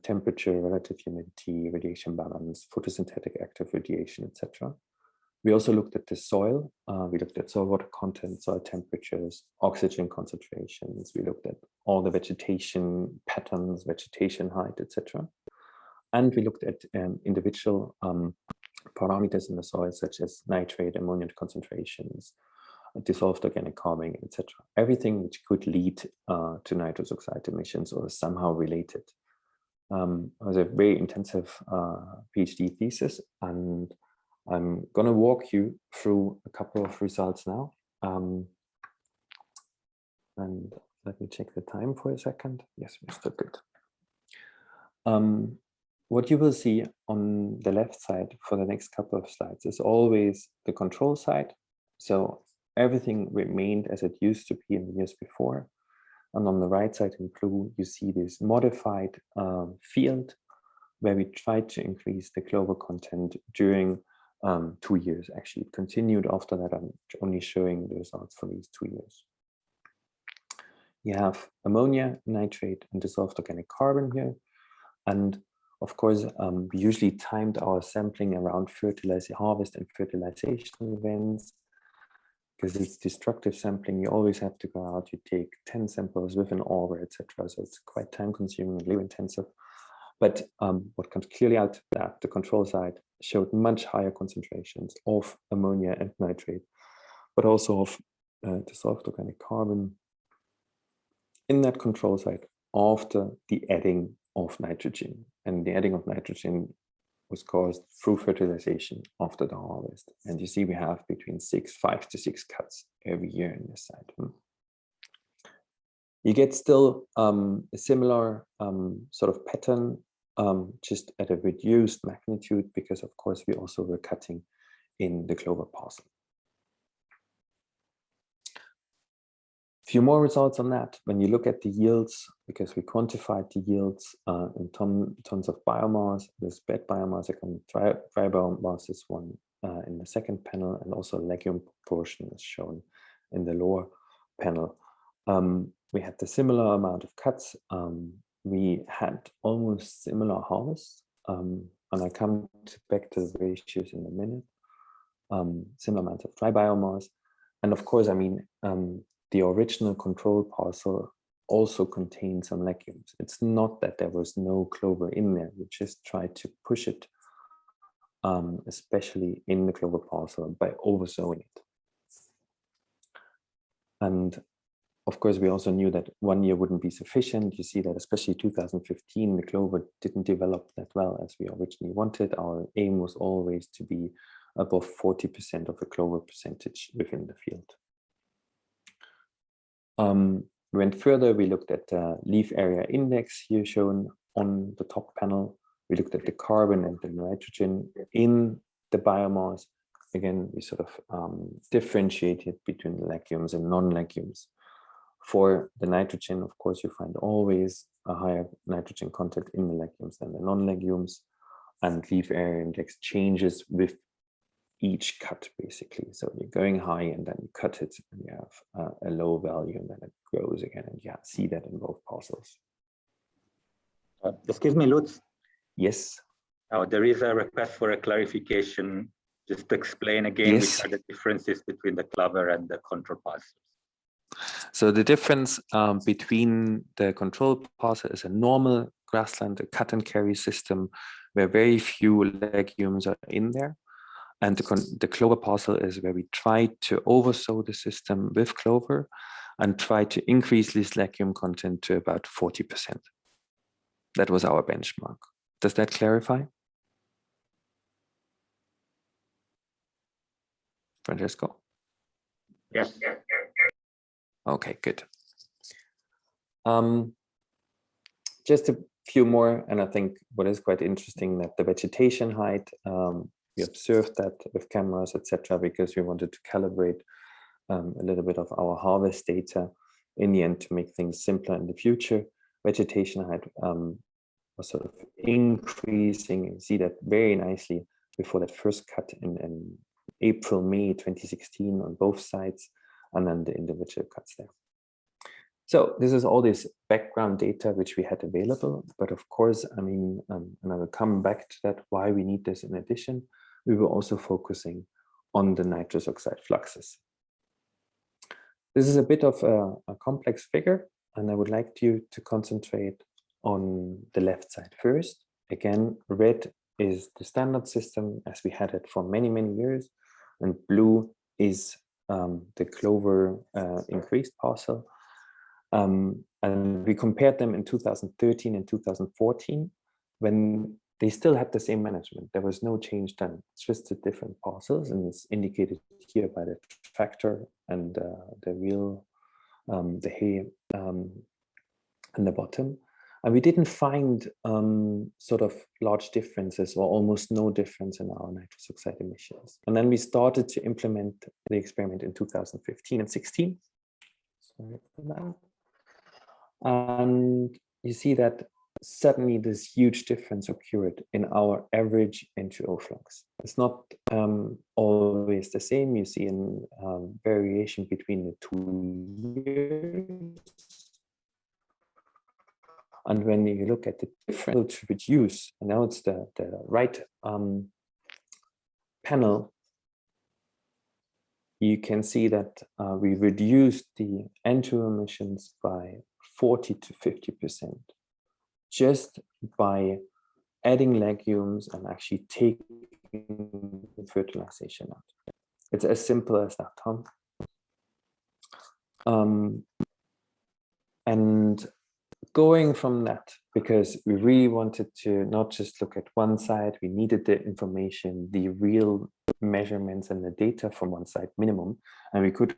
temperature, relative humidity, radiation balance, photosynthetic active radiation, etc. We also looked at the soil. We looked at soil water content, soil temperatures, oxygen concentrations. We looked at all the vegetation patterns, vegetation height, etc. And we looked at individual parameters in the soil, such as nitrate, ammonia concentrations, dissolved organic carbon, etc. Everything which could lead to nitrous oxide emissions or is somehow related. It was a very intensive PhD thesis, and I'm going to walk you through a couple of results now. And let me check the time for a second. Yes, we're still good. What you will see on the left side for the next couple of slides is always the control side. So everything remained as it used to be in the years before. And on the right side in blue, you see this modified field where we tried to increase the clover content during 2 years. Actually, it continued after that. I'm only showing the results for these 2 years. You have ammonia, nitrate, and dissolved organic carbon here. And of course, we usually timed our sampling around harvest and fertilization events. Because it's destructive sampling, you always have to go out, you take 10 samples with an auger, etc. So it's quite time consuming and labor intensive. But what comes clearly out that the control side showed much higher concentrations of ammonia and nitrate, but also of dissolved organic carbon in that control site after the adding of nitrogen. And the adding of nitrogen was caused through fertilization after the harvest. And you see we have between 5 to 6 cuts every year in this site. You get still a similar sort of pattern, just at a reduced magnitude, because of course we also were cutting in the clover parcel. Few more results on that. When you look at the yields, because we quantified the yields in tons of biomass, there's bed biomass, again, dry biomass is one in the second panel, and also legume proportion is shown in the lower panel. We had the similar amount of cuts. We had almost similar harvests, and I come back to the ratios in a minute. Similar amount of dry biomass, and of course, I mean, the original control parcel also contained some legumes. It's not that there was no clover in there. We just tried to push it, especially in the clover parcel, by oversowing it. And of course, we also knew that 1 year wouldn't be sufficient. You see that especially 2015, the clover didn't develop that well as we originally wanted. Our aim was always to be above 40% of the clover percentage within the field. We went further, we looked at the leaf area index here shown on the top panel. We looked at the carbon and the nitrogen in the biomass. Again, we sort of differentiated between the legumes and non-legumes. For the nitrogen, of course, you find always a higher nitrogen content in the legumes than the non-legumes, and leaf area index changes with each cut, basically. So you're going high and then you cut it and you have a low value and then it grows again, and you see that in both parcels. Excuse me, Lutz. Yes. Oh, there is a request for a clarification. Just to explain again, yes, which are the differences between the clover and the control parcels. So the difference between the control parcel is a normal grassland, a cut and carry system where very few legumes are in there. And the clover parcel is where we try to oversow the system with clover and try to increase this legume content to about 40%. That was our benchmark. Does that clarify? Francesco? Yes. Okay, good. Just a few more, and I think what is quite interesting that the vegetation height, we observed that with cameras, etc., because we wanted to calibrate a little bit of our harvest data in the end to make things simpler in the future. Vegetation height was sort of increasing. You see that very nicely before that first cut in April, May 2016 on both sides, and then the individual cuts there. So this is all this background data which we had available, but of course, I mean, and I will come back to that, why we need this in addition. We were also focusing on the nitrous oxide fluxes. This is a bit of a complex figure, and I would like you to concentrate on the left side first. Again, red is the standard system as we had it for many, many years, and blue is the clover increased parcel. And we compared them in 2013 and 2014 when they still had the same management. There was no change done. It's just the different parcels, and it's indicated here by the tractor and the wheel, the hay in the bottom. And we didn't find sort of large differences or almost no difference in our nitrous oxide emissions. And then we started to implement the experiment in 2015 and 16. Sorry for that. And you see that suddenly this huge difference occurred in our average N2O flux. It's not always the same. You see a variation between the 2 years. And when you look at the difference to reduce, and now it's the right panel, you can see that we reduced the N2O emissions by 40 to 50% just by adding legumes and actually taking the fertilization out. It's as simple as that, Tom. And going from that, because we really wanted to not just look at one side, we needed the information, the real measurements and the data from one side minimum, and we could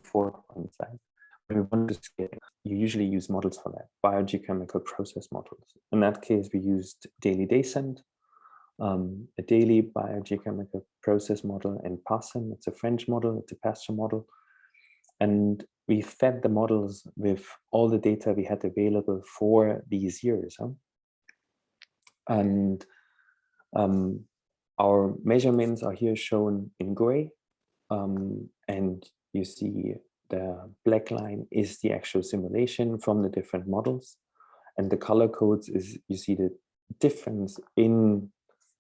afford one side. When we want to scale, you usually use models for that, biogeochemical process models. In that case, we used daily descent, a daily biogeochemical process model in Passen. It's a French model, it's a pasture model. And we fed the models with all the data we had available for these years. And our measurements are here shown in gray. And you see the black line is the actual simulation from the different models. And the color codes is, you see the difference in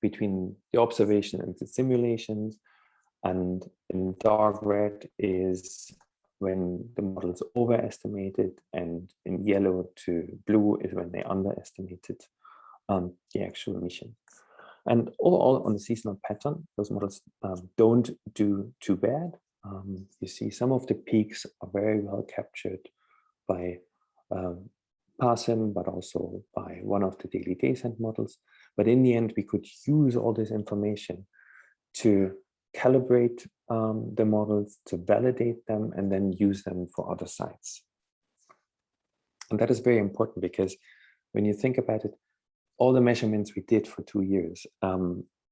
between the observation and the simulations. And in dark red is when the model is overestimated, and in yellow to blue is when they underestimated the actual emission. And overall on the seasonal pattern, those models don't do too bad. You see some of the peaks are very well captured by Passen, but also by one of the daily descent models. But in the end, we could use all this information to calibrate the models, to validate them, and then use them for other sites. And that is very important, because when you think about it, all the measurements we did for 2 years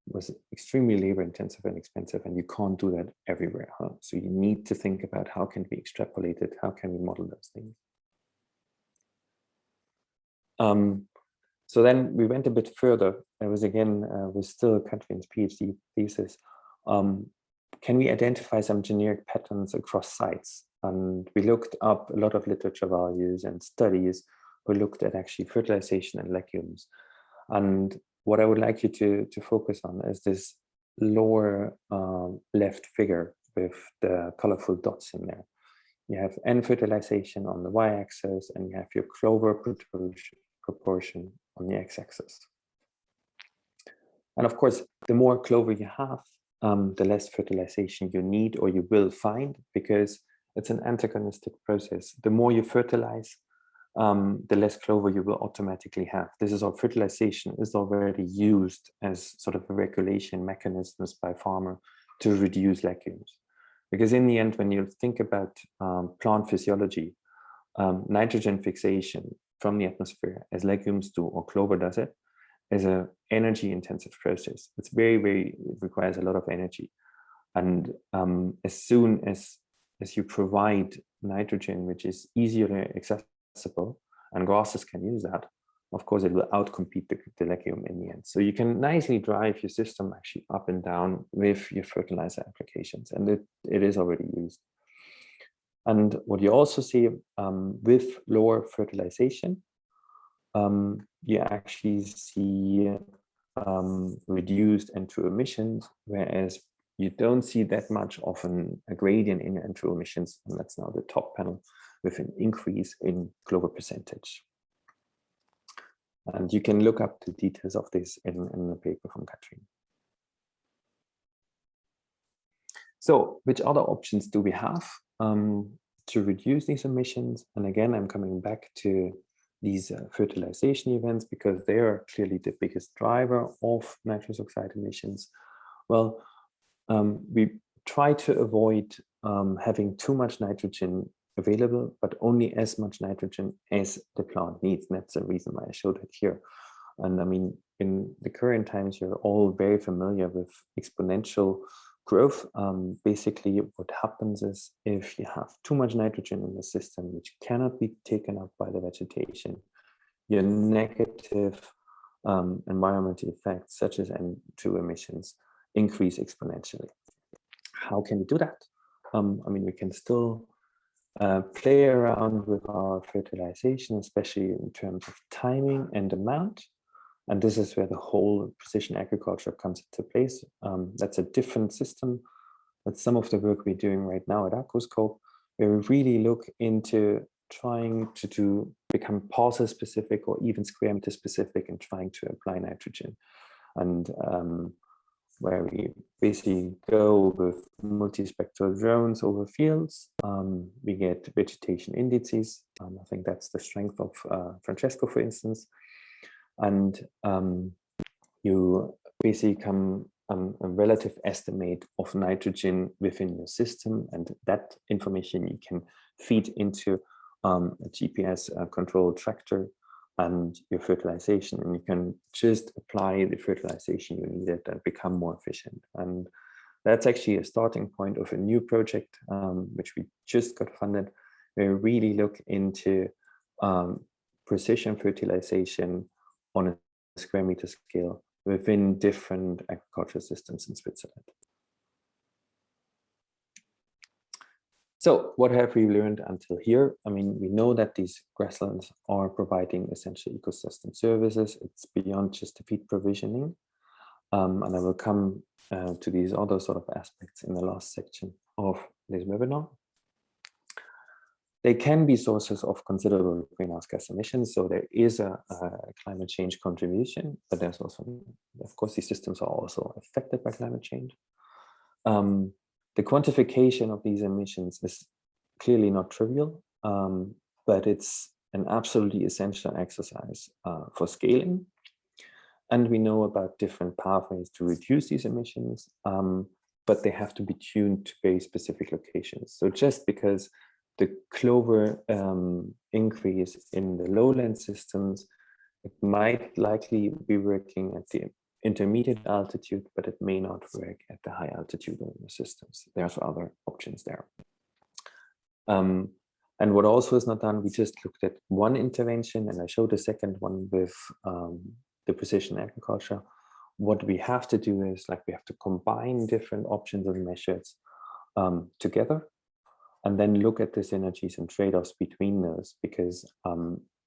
was extremely labor intensive and expensive, and you can't do that everywhere. So you need to think about how can we extrapolate it, how can we model those things. So then we went a bit further. It was again, with still Katrin's PhD thesis. Can we identify some generic patterns across sites? And we looked up a lot of literature values and studies who looked at actually fertilization and legumes. And what I would like you to focus on is this lower left figure with the colorful dots in there. You have N fertilization on the y-axis, and you have your clover proportion on the x-axis. And of course, the more clover you have, the less fertilization you need or you will find, because it's an antagonistic process. The more you fertilize, the less clover you will automatically have. This is our fertilization is already used as sort of a regulation mechanisms by farmer to reduce legumes. Because in the end, when you think about plant physiology, nitrogen fixation from the atmosphere, as legumes do or clover does it, is an energy intensive process. It's it requires a lot of energy. And as soon as you provide nitrogen, which is easily accessible, and grasses can use that, of course, it will outcompete the legume in the end. So you can nicely drive your system actually up and down with your fertilizer applications, and it is already used. And what you also see with lower fertilization, you actually see reduced N2 emissions, whereas you don't see that much of a gradient in N2 emissions, and that's now the top panel, with an increase in clover percentage. And you can look up the details of this in the paper from Katrin. So which other options do we have to reduce these emissions? And again, I'm coming back to these fertilization events, because they are clearly the biggest driver of nitrous oxide emissions. Well, we try to avoid having too much nitrogen available, but only as much nitrogen as the plant needs. And that's the reason why I showed it here. And I mean, in the current times, you're all very familiar with exponential growth. Basically, what happens is if you have too much nitrogen in the system, which cannot be taken up by the vegetation, your negative environmental effects, such as N2 emissions, increase exponentially. How can we do that? I mean, we can still play around with our fertilization, especially in terms of timing and amount. And this is where the whole precision agriculture comes into place. That's a different system. That's some of the work we're doing right now at Agroscope, where we really look into trying to become parcel specific or even square meter specific and trying to apply nitrogen. And where we basically go with multispectral drones over fields. We get vegetation indices. I think that's the strength of Francesco, for instance. And you basically come a relative estimate of nitrogen within your system, and that information you can feed into a GPS controlled tractor and your fertilization, and you can just apply the fertilization you needed and become more efficient. And That's actually a starting point of a new project, which we just got funded. We really look into precision fertilization on a square meter scale within different agricultural systems in Switzerland. So what have we learned until here? I mean, we know that these grasslands are providing essential ecosystem services. It's beyond just the feed provisioning. And I will come to these other sort of aspects in the last section of this webinar. They can be sources of considerable greenhouse gas emissions. So there is a climate change contribution, but there's also, of course, these systems are also affected by climate change. The quantification of these emissions is clearly not trivial, but it's an absolutely essential exercise for scaling. And we know about different pathways to reduce these emissions, but they have to be tuned to very specific locations. So just because the clover increase in the lowland systems, it might likely be working at the intermediate altitude, but it may not work at the high altitude of the systems. There's other options there. And what also is not done, we just looked at one intervention, and I showed a second one with the precision agriculture. What we have to do is, like, we have to combine different options and measures together, and then look at the synergies and trade-offs between those, because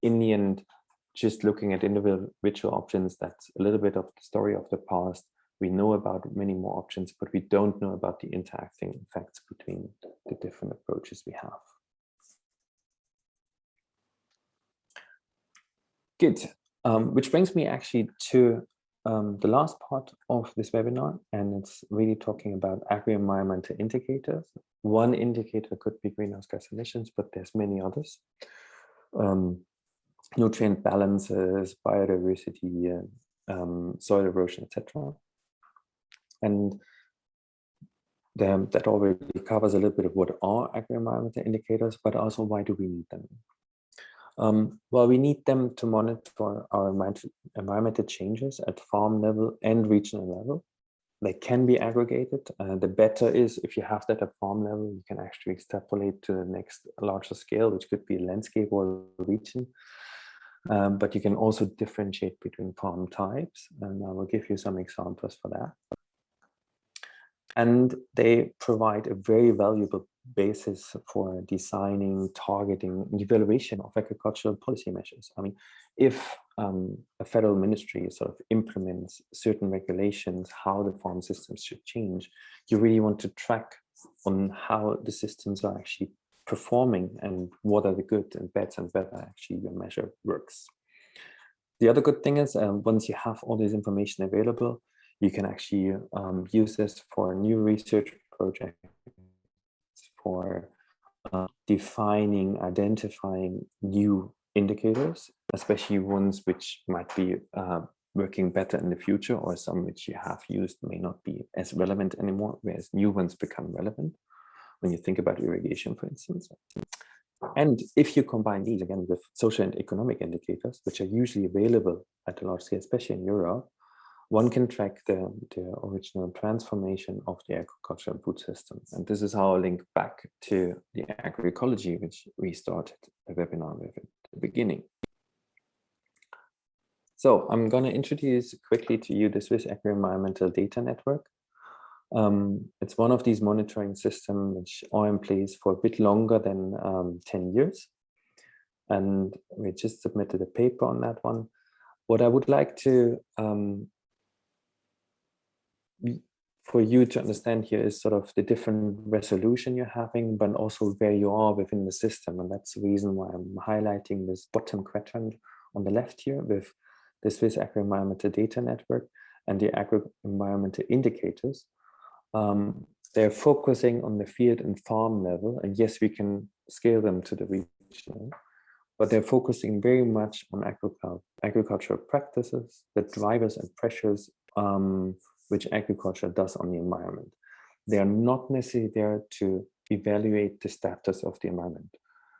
in the end, just looking at individual options, that's a little bit of the story of the past. We know about many more options, but we don't know about the interacting effects between the different approaches we have. Good, which brings me actually to the last part of this webinar, and it's really talking about agri-environmental indicators. One indicator could be greenhouse gas emissions, but there's many others. Nutrient balances, biodiversity, soil erosion, etc. And that already covers a little bit of what are agri-environmental indicators, but also why do we need them? Well, we need them to monitor our environmental changes at farm level and regional level. They can be aggregated. The better is if you have that at farm level, you can actually extrapolate to the next larger scale, which could be a landscape or a region. But you can also differentiate between farm types, and I will give you some examples for that. And they provide a very valuable basis for designing, targeting, and evaluation of agricultural policy measures. I mean, if a federal ministry sort of implements certain regulations, how the farm systems should change, you really want to track on how the systems are actually performing and what are the good and bad and whether actually your measure works. The other good thing is once you have all this information available, you can actually use this for new research projects, for defining, identifying new indicators, especially ones which might be working better in the future, or some which you have used may not be as relevant anymore, whereas new ones become relevant when you think about irrigation, for instance. And if you combine these again with social and economic indicators, which are usually available at a large scale, especially in Europe, one can track the original transformation of the agricultural food system. And this is how I link back to the agroecology, which we started the webinar with at the beginning. So I'm going to introduce quickly to you the Swiss Agri-Environmental Data Network. It's one of these monitoring systems which are in place for a bit longer than 10 years. And we just submitted a paper on that one. What I would like to for you to understand here is sort of the different resolution you're having, but also where you are within the system. And that's the reason why I'm highlighting this bottom quadrant on the left here with the Swiss Agri-Environmental Data Network and the agri-environmental indicators. They're focusing on the field and farm level. And yes, we can scale them to the regional, but they're focusing very much on agricultural practices, the drivers and pressures which agriculture does on the environment. They are not necessarily there to evaluate the status of the environment.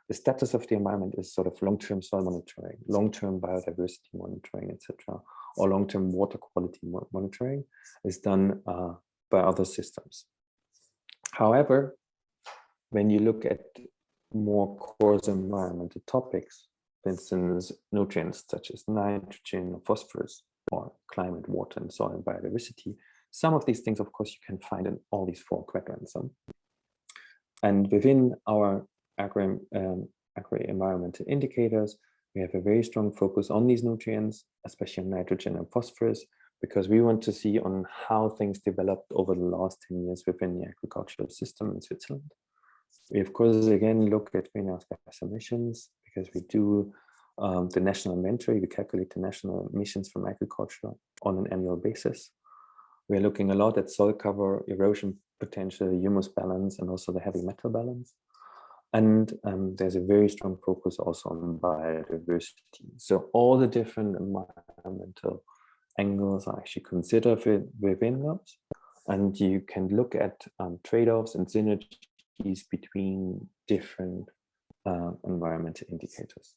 The status of the environment is sort of long-term soil monitoring, long-term biodiversity monitoring, etc., or long-term water quality monitoring is done by other systems. However, when you look at more coarse environmental topics, for instance, nutrients such as nitrogen or phosphorus, or climate, water, and soil and biodiversity, some of these things, of course, you can find in all these 4 quadrants. And within our agroenvironmental indicators, we have a very strong focus on these nutrients, especially on nitrogen and phosphorus, because we want to see on how things developed over the last 10 years within the agricultural system in Switzerland. We, of course, again, look at greenhouse gas emissions because we do the national inventory. We calculate the national emissions from agriculture on an annual basis. We're looking a lot at soil cover, erosion potential, humus balance, and also the heavy metal balance. And there's a very strong focus also on biodiversity. So all the different environmental angles are actually considered within those. And you can look at trade-offs and synergies between different environmental indicators.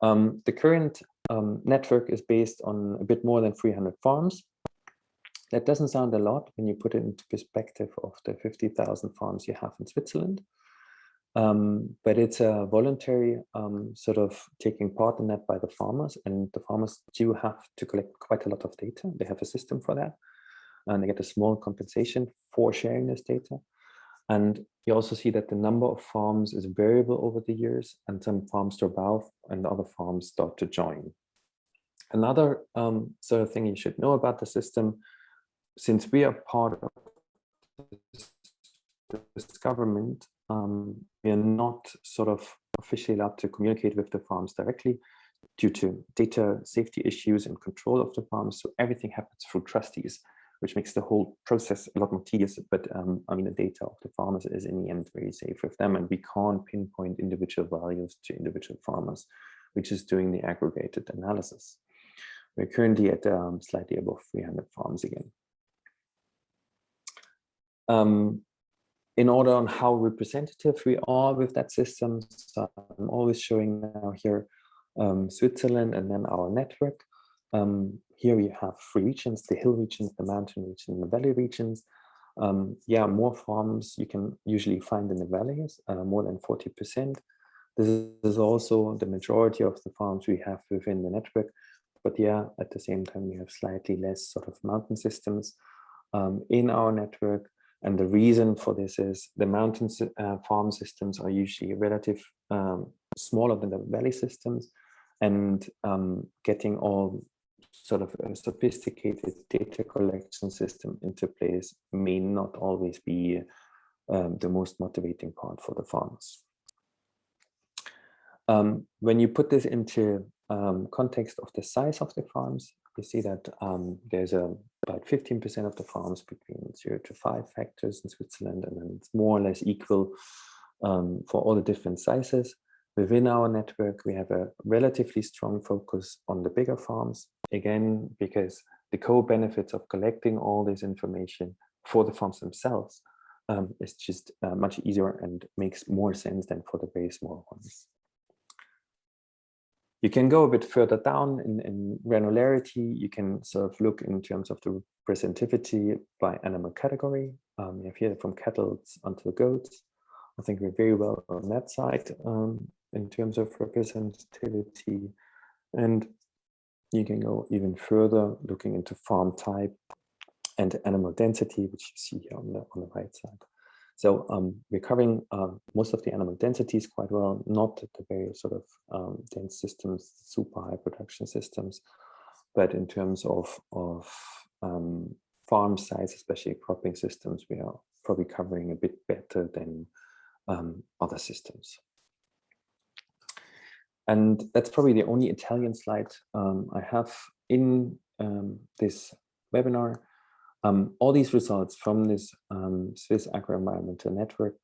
The current network is based on a bit more than 300 farms. That doesn't sound a lot when you put it into perspective of the 50,000 farms you have in Switzerland. But it's a voluntary sort of taking part in that by the farmers, and the farmers do have to collect quite a lot of data. They have a system for that, and they get a small compensation for sharing this data. And you also see that the number of farms is variable over the years, and some farms drop out and other farms start to join. Another sort of thing you should know about the system, since we are part of this government, we are not sort of officially allowed to communicate with the farms directly due to data safety issues and control of the farms. So everything happens through trustees, which makes the whole process a lot more tedious. But I mean, the data of the farmers is in the end very safe with them, and we can't pinpoint individual values to individual farmers, which is doing the aggregated analysis. We're currently at slightly above 300 farms again. In order on how representative we are with that system, so I'm always showing now here Switzerland and then our network. Here we have 3 regions: the hill regions, the mountain region, and the valley regions. Yeah, more farms you can usually find in the valleys, more than 40%. This is also the majority of the farms we have within the network. But yeah, at the same time, we have slightly less sort of mountain systems in our network. And the reason for this is the mountain farm systems are usually relative smaller than the valley systems, and getting all sort of a sophisticated data collection system into place may not always be the most motivating part for the farmers. When you put this into context of the size of the farms, you see that there's about 15% of the farms between 0 to 5 hectares in Switzerland, and then it's more or less equal for all the different sizes. Within our network, we have a relatively strong focus on the bigger farms, again, because the co-benefits of collecting all this information for the farms themselves is just much easier and makes more sense than for the very small ones. You can go a bit further down in granularity. You can sort of look in terms of the representativity by animal category. You have here from cattle until goats. I think we're very well on that side in terms of representativity. And you can go even further looking into farm type and animal density, which you see here on the right side. So we're covering most of the animal densities quite well, not the very sort of dense systems, super high production systems, but in terms of farm size, especially cropping systems, we are probably covering a bit better than other systems. And that's probably the only Italian slide I have in this webinar. All these results from this Swiss Agroenvironmental Network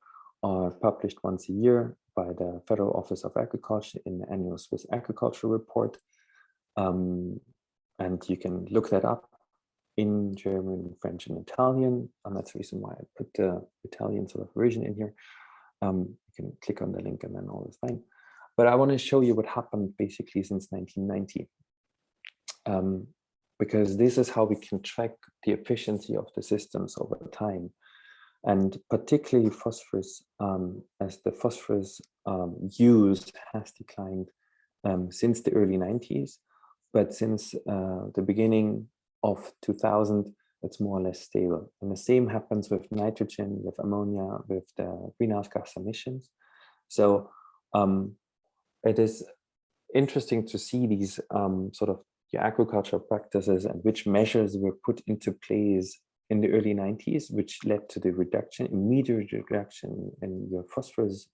are published once a year by the Federal Office of Agriculture in the annual Swiss Agriculture Report. And you can look that up in German, French, and Italian. And that's the reason why I put the Italian sort of version in here. You can click on the link and then all is fine. But I want to show you what happened basically since 1990. because this is how we can track the efficiency of the systems over time. And particularly phosphorus, as the phosphorus use has declined since the early 90s, but since the beginning of 2000, it's more or less stable. And the same happens with nitrogen, with ammonia, with the greenhouse gas emissions. So it is interesting to see these sort of agricultural practices and which measures were put into place in the early 90s, which led to the reduction, immediate reduction in your phosphorus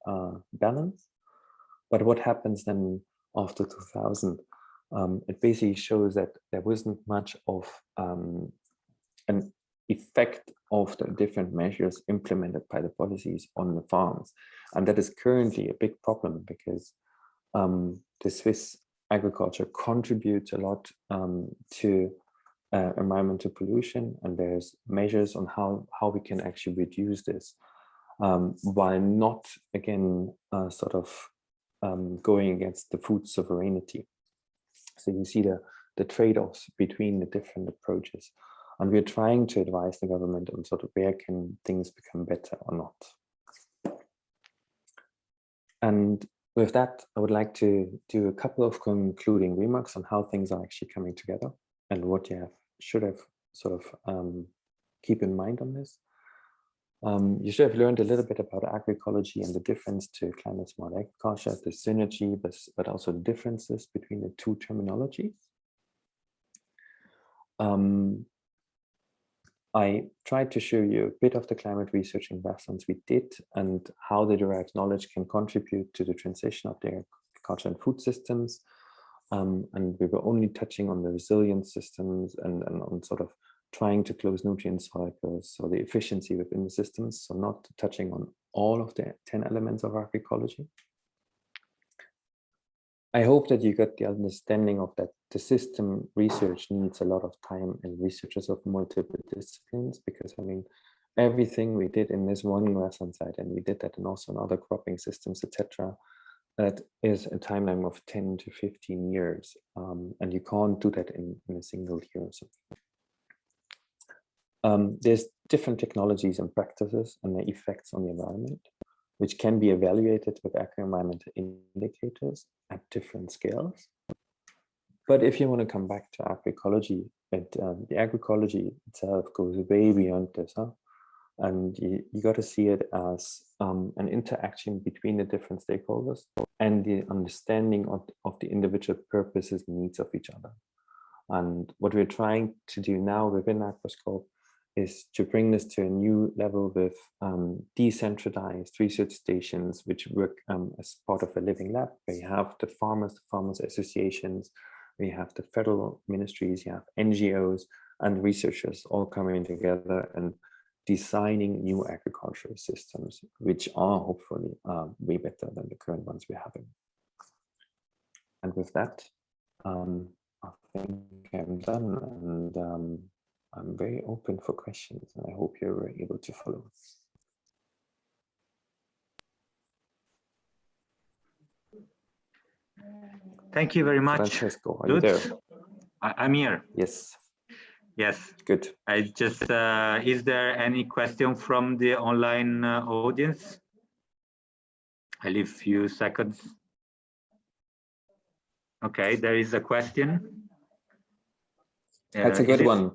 balance. But what happens then after 2000? It basically shows that there wasn't much of an effect of the different measures implemented by the policies on the farms. And that is currently a big problem because the Swiss agriculture contributes a lot to environmental pollution, and there's measures on how we can actually reduce this while not, again, sort of going against the food sovereignty. So you see the trade-offs between the different approaches. And we're trying to advise the government on sort of where can things become better or not. And with that, I would like to do a couple of concluding remarks on how things are actually coming together and what you should have sort of keep in mind on this. You should have learned a little bit about agroecology and the difference to climate smart agriculture, the synergy, but also the differences between the two terminologies. I tried to show you a bit of the climate research in grasslands we did and how the derived knowledge can contribute to the transition of the agriculture and food systems. And we were only touching on the resilient systems and on sort of trying to close nutrient cycles, so the efficiency within the systems, so not touching on all of the 10 elements of agroecology. I hope that you got the understanding of that the system research needs a lot of time and researchers of multiple disciplines, because I mean, everything we did in this one grassland site, and we did that and also in other cropping systems, etc., that is a timeline of 10 to 15 years. And you can't do that in a single year or something. There's different technologies and practices and their effects on the environment, which can be evaluated with agri-environmental indicators at different scales. But if you want to come back to agroecology, the agroecology itself goes way beyond this, huh? And you got to see it as an interaction between the different stakeholders and the understanding of the individual purposes and needs of each other. And what we're trying to do now within Agroscope is to bring this to a new level with decentralized research stations, which work as part of a living lab, where you have the farmers associations, where you have the federal ministries, you have NGOs and researchers all coming together and designing new agricultural systems, which are hopefully way better than the current ones we're having. And with that, I think I'm done, and I'm very open for questions, and I hope you were able to follow. Thank you very much. Francesco, are you there? I'm here. Yes. Yes. Good. I just, is there any question from the online audience? I leave a few seconds. Okay, there is a question. That's a good one.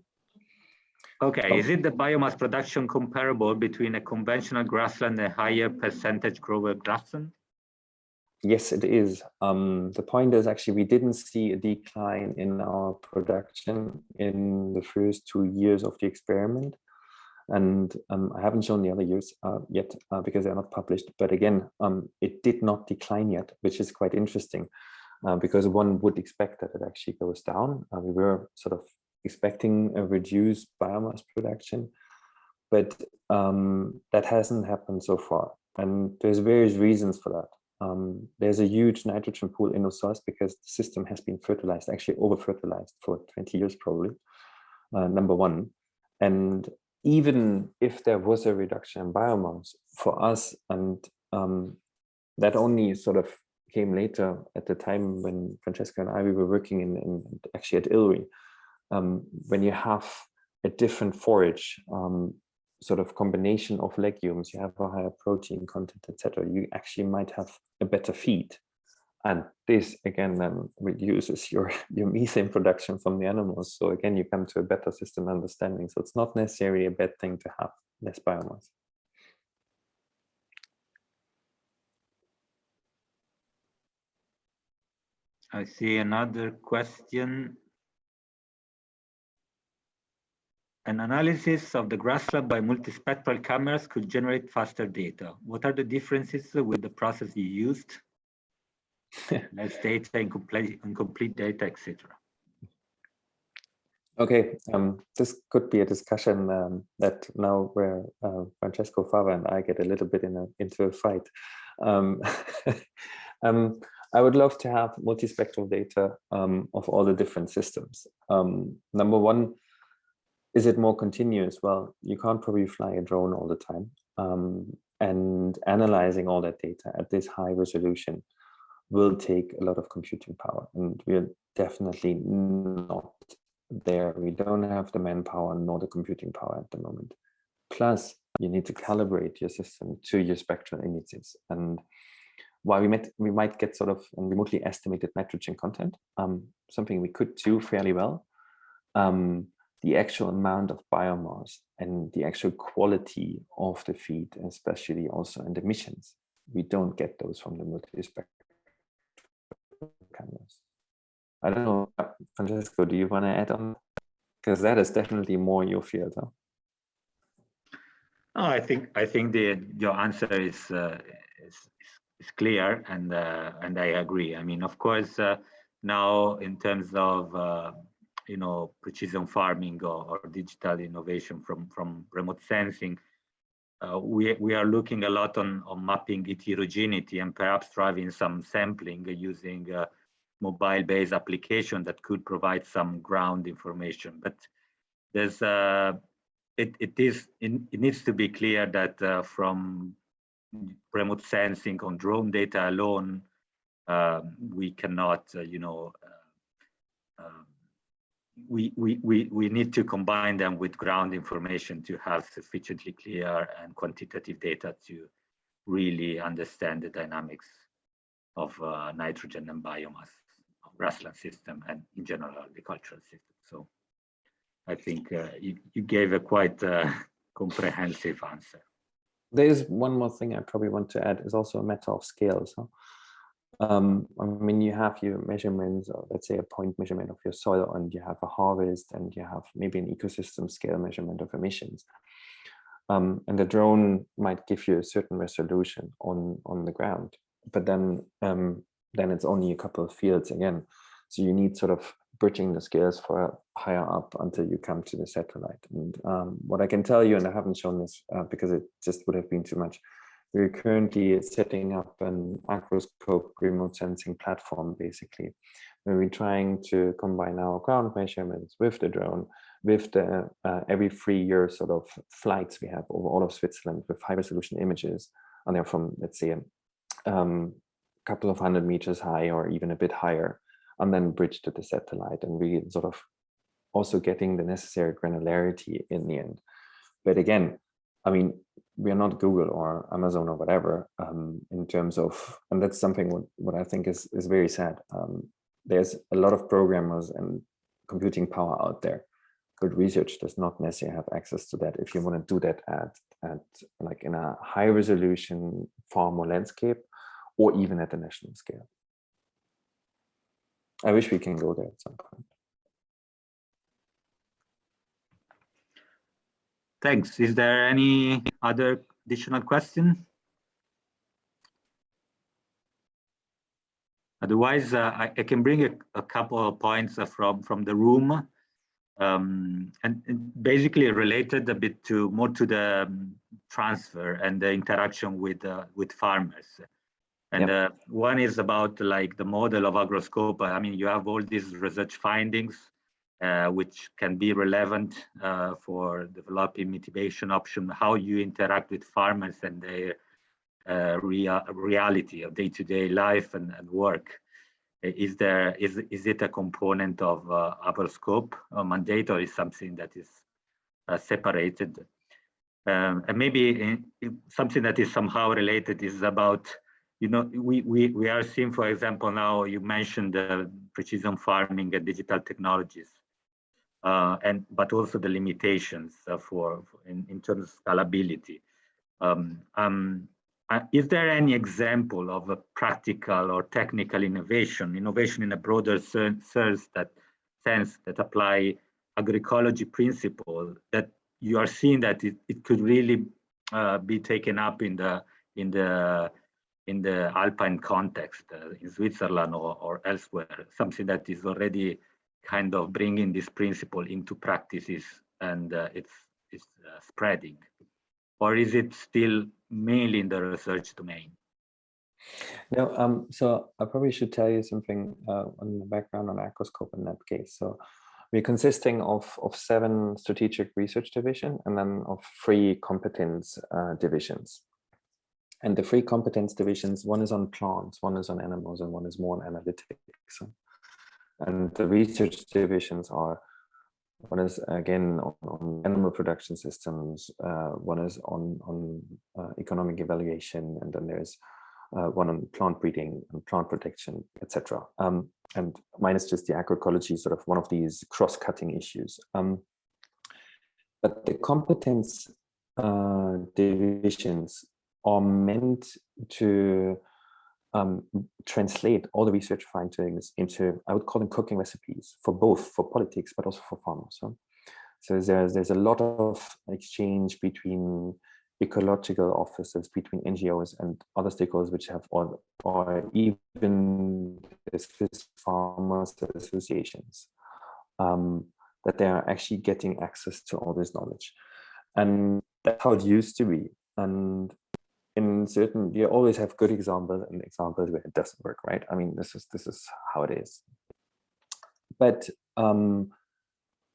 Okay, is it the biomass production comparable between a conventional grassland and a higher percentage grower grassland? Yes, it is. The point is actually we didn't see a decline in our production in the first 2 years of the experiment. And I haven't shown the other years yet because they're not published. But again, it did not decline yet, which is quite interesting because one would expect that it actually goes down. We were sort of expecting a reduced biomass production, but that hasn't happened so far. And there's various reasons for that. There's a huge nitrogen pool in those soils because the system has been fertilized, actually over-fertilized for 20 years probably, number one. And even if there was a reduction in biomass for us, and that only sort of came later at the time when Francesca and I, we were working in actually at ILRI. when you have a different forage, sort of combination of legumes, you have a higher protein content, etc., you actually might have a better feed. And this again then reduces your methane production from the animals. So again, you come to a better system understanding. So it's not necessarily a bad thing to have less biomass. I see another question. An analysis of the grassland by multispectral cameras could generate faster data. What are the differences with the process you used? Less data, incomplete data, etc. Okay, this could be a discussion that now where Francesco Fava and I get a little bit into a fight. I would love to have multispectral data of all the different systems. Number one, is it more continuous? Well, you can't probably fly a drone all the time. And analyzing all that data at this high resolution will take a lot of computing power. And we're definitely not there. We don't have the manpower nor the computing power at the moment. Plus, you need to calibrate your system to your spectral indices. And while we might get sort of remotely estimated nitrogen content, something we could do fairly well, the actual amount of biomass and the actual quality of the feed, especially also in the emissions, we don't get those from the multispectral cameras. I don't know, Francesco, do you want to add on? Because that is definitely more your field. Huh? Oh, I think your answer is clear, and I agree. I mean, of course, now in terms of precision farming or digital innovation from remote sensing, we are looking a lot on mapping heterogeneity and perhaps driving some sampling using mobile-based application that could provide some ground information. But there's it needs to be clear that from remote sensing on drone data alone, we cannot, we need to combine them with ground information to have sufficiently clear and quantitative data to really understand the dynamics of nitrogen and biomass of grassland system and in general agricultural system. So I think you gave a quite comprehensive answer. There is one more thing I probably want to add, is also a matter of scale. So I mean, you have your measurements, or let's say a point measurement of your soil, and you have a harvest, and you have maybe an ecosystem scale measurement of emissions. And the drone might give you a certain resolution on the ground, but then it's only a couple of fields again. So you need sort of bridging the scales for higher up until you come to the satellite. And what I can tell you, and I haven't shown this because it just would have been too much, we're currently setting up an Agroscope remote sensing platform, basically, where we're trying to combine our ground measurements with the drone, with the every 3 year sort of flights we have over all of Switzerland with high resolution images, and they're from, let's say, a couple of 100 meters high or even a bit higher, and then bridge to the satellite, and we sort of also getting the necessary granularity in the end. But again, I mean, we are not Google or Amazon or whatever in terms of, and that's something what I think is very sad. There's a lot of programmers and computing power out there. Good research does not necessarily have access to that if you want to do that at like in a high resolution farm or landscape, or even at the national scale. I wish we can go there at some point. Thanks. Is there any other additional question? Otherwise, I can bring a couple of points from the room, and basically related a bit more to the transfer and the interaction with farmers. And yep. One is about like the model of Agroscope. I mean, you have all these research findings, which can be relevant for developing mitigation option, how you interact with farmers and their reality of day-to-day life and work. Is it a component of Agroscope mandate, or is something that is separated? And maybe something that is somehow related is about, we are seeing, for example, now you mentioned precision farming and digital technologies, but also the limitations in terms of scalability. Is there any example of a practical or technical innovation in a broader sense that apply agroecology principle, that you are seeing that it could really be taken up in the Alpine context, in Switzerland or elsewhere, something that is already kind of bringing this principle into practices, and it's spreading? Or is it still mainly in the research domain? No, so I probably should tell you something on the background on Agroscope in that case. So we're consisting of 7 strategic research divisions and then of 3 competence divisions. And the 3 competence divisions, one is on plants, one is on animals, and one is more on analytics. And the research divisions are, one is again on animal production systems, one is on economic evaluation, and then there's one on plant breeding and plant protection, etc. And mine is just the agroecology, sort of one of these cross-cutting issues. But the competence divisions are meant to translate all the research findings into, I would call them cooking recipes for both, for politics, but also for farmers. So there's a lot of exchange between ecological offices, between NGOs and other stakeholders, which have, or even the Swiss farmers associations, that they are actually getting access to all this knowledge. And that's how it used to be. And in certain, you always have good examples and examples where it doesn't work, right? I mean, this is how it is. But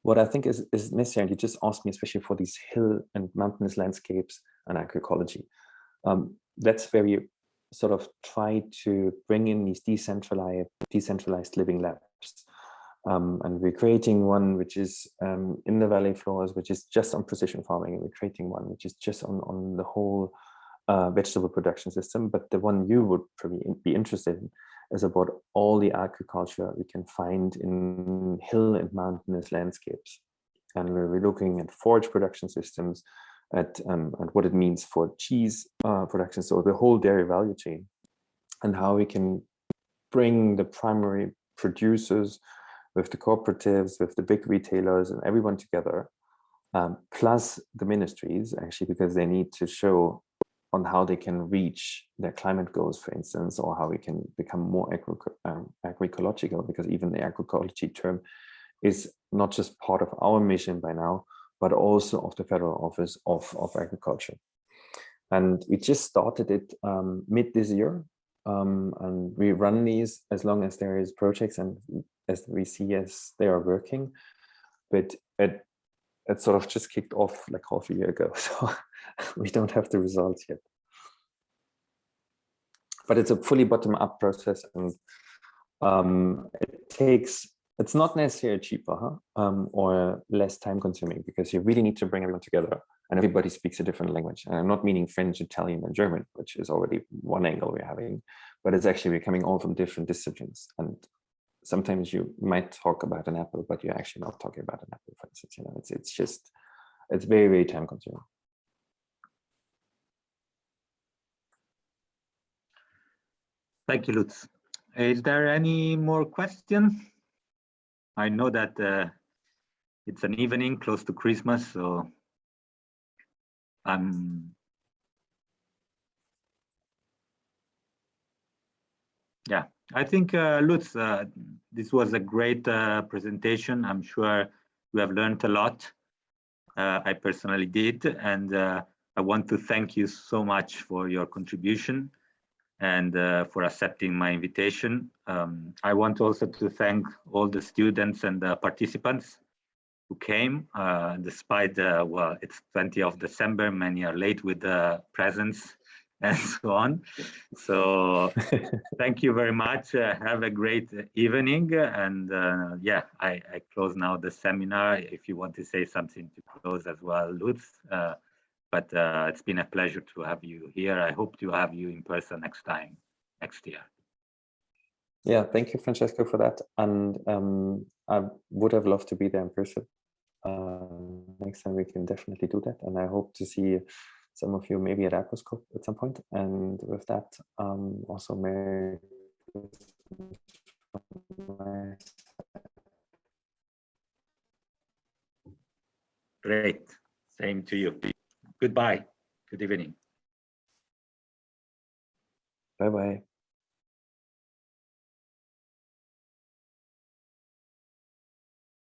what I think is necessary, and you just asked me, especially for these hill and mountainous landscapes and agroecology, that's where we sort of try to bring in these decentralized living labs. And we're creating one which is in the valley floors, which is just on precision farming, and we're creating one which is just on the whole vegetable production system. But the one you would probably be interested in is about all the agriculture we can find in hill and mountainous landscapes. And we're looking at forage production systems, at what it means for cheese production, so the whole dairy value chain, and how we can bring the primary producers with the cooperatives, with the big retailers and everyone together, plus the ministries, actually, because they need to show on how they can reach their climate goals, for instance, or how we can become more agroecological, because even the agroecology term is not just part of our mission by now, but also of the Federal Office of Agriculture. And we just started it mid this year, and we run these as long as there is projects and as we see as they are working. But it sort of just kicked off like half a year ago, so we don't have the results yet. But it's a fully bottom-up process, and it's not necessarily cheaper or less time-consuming, because you really need to bring everyone together, and everybody speaks a different language. And I'm not meaning French, Italian, and German, which is already one angle we're having, but it's actually we're coming all from different disciplines. And sometimes you might talk about an apple, but you're actually not talking about an apple, for instance. You know, it's very, very time-consuming. Thank you, Lutz. Is there any more questions? I know that it's an evening close to Christmas, so yeah, I think Lutz, this was a great presentation. I'm sure we have learned a lot. I personally did, and I want to thank you so much for your contribution and for accepting my invitation. I want also to thank all the students and the participants who came, despite, well, it's 20th of December, many are late with the presents and so on. So thank you very much. Have a great evening. And yeah, I close now the seminar. If you want to say something to close as well, Lutz. But it's been a pleasure to have you here. I hope to have you in person next year. Yeah, thank you, Francesco, for that. And I would have loved to be there in person. Next time we can definitely do that. And I hope to see some of you maybe at Agroscope at some point. And with that, also Merry Christmas. Great. Same to you. Goodbye. Good evening. Bye-bye.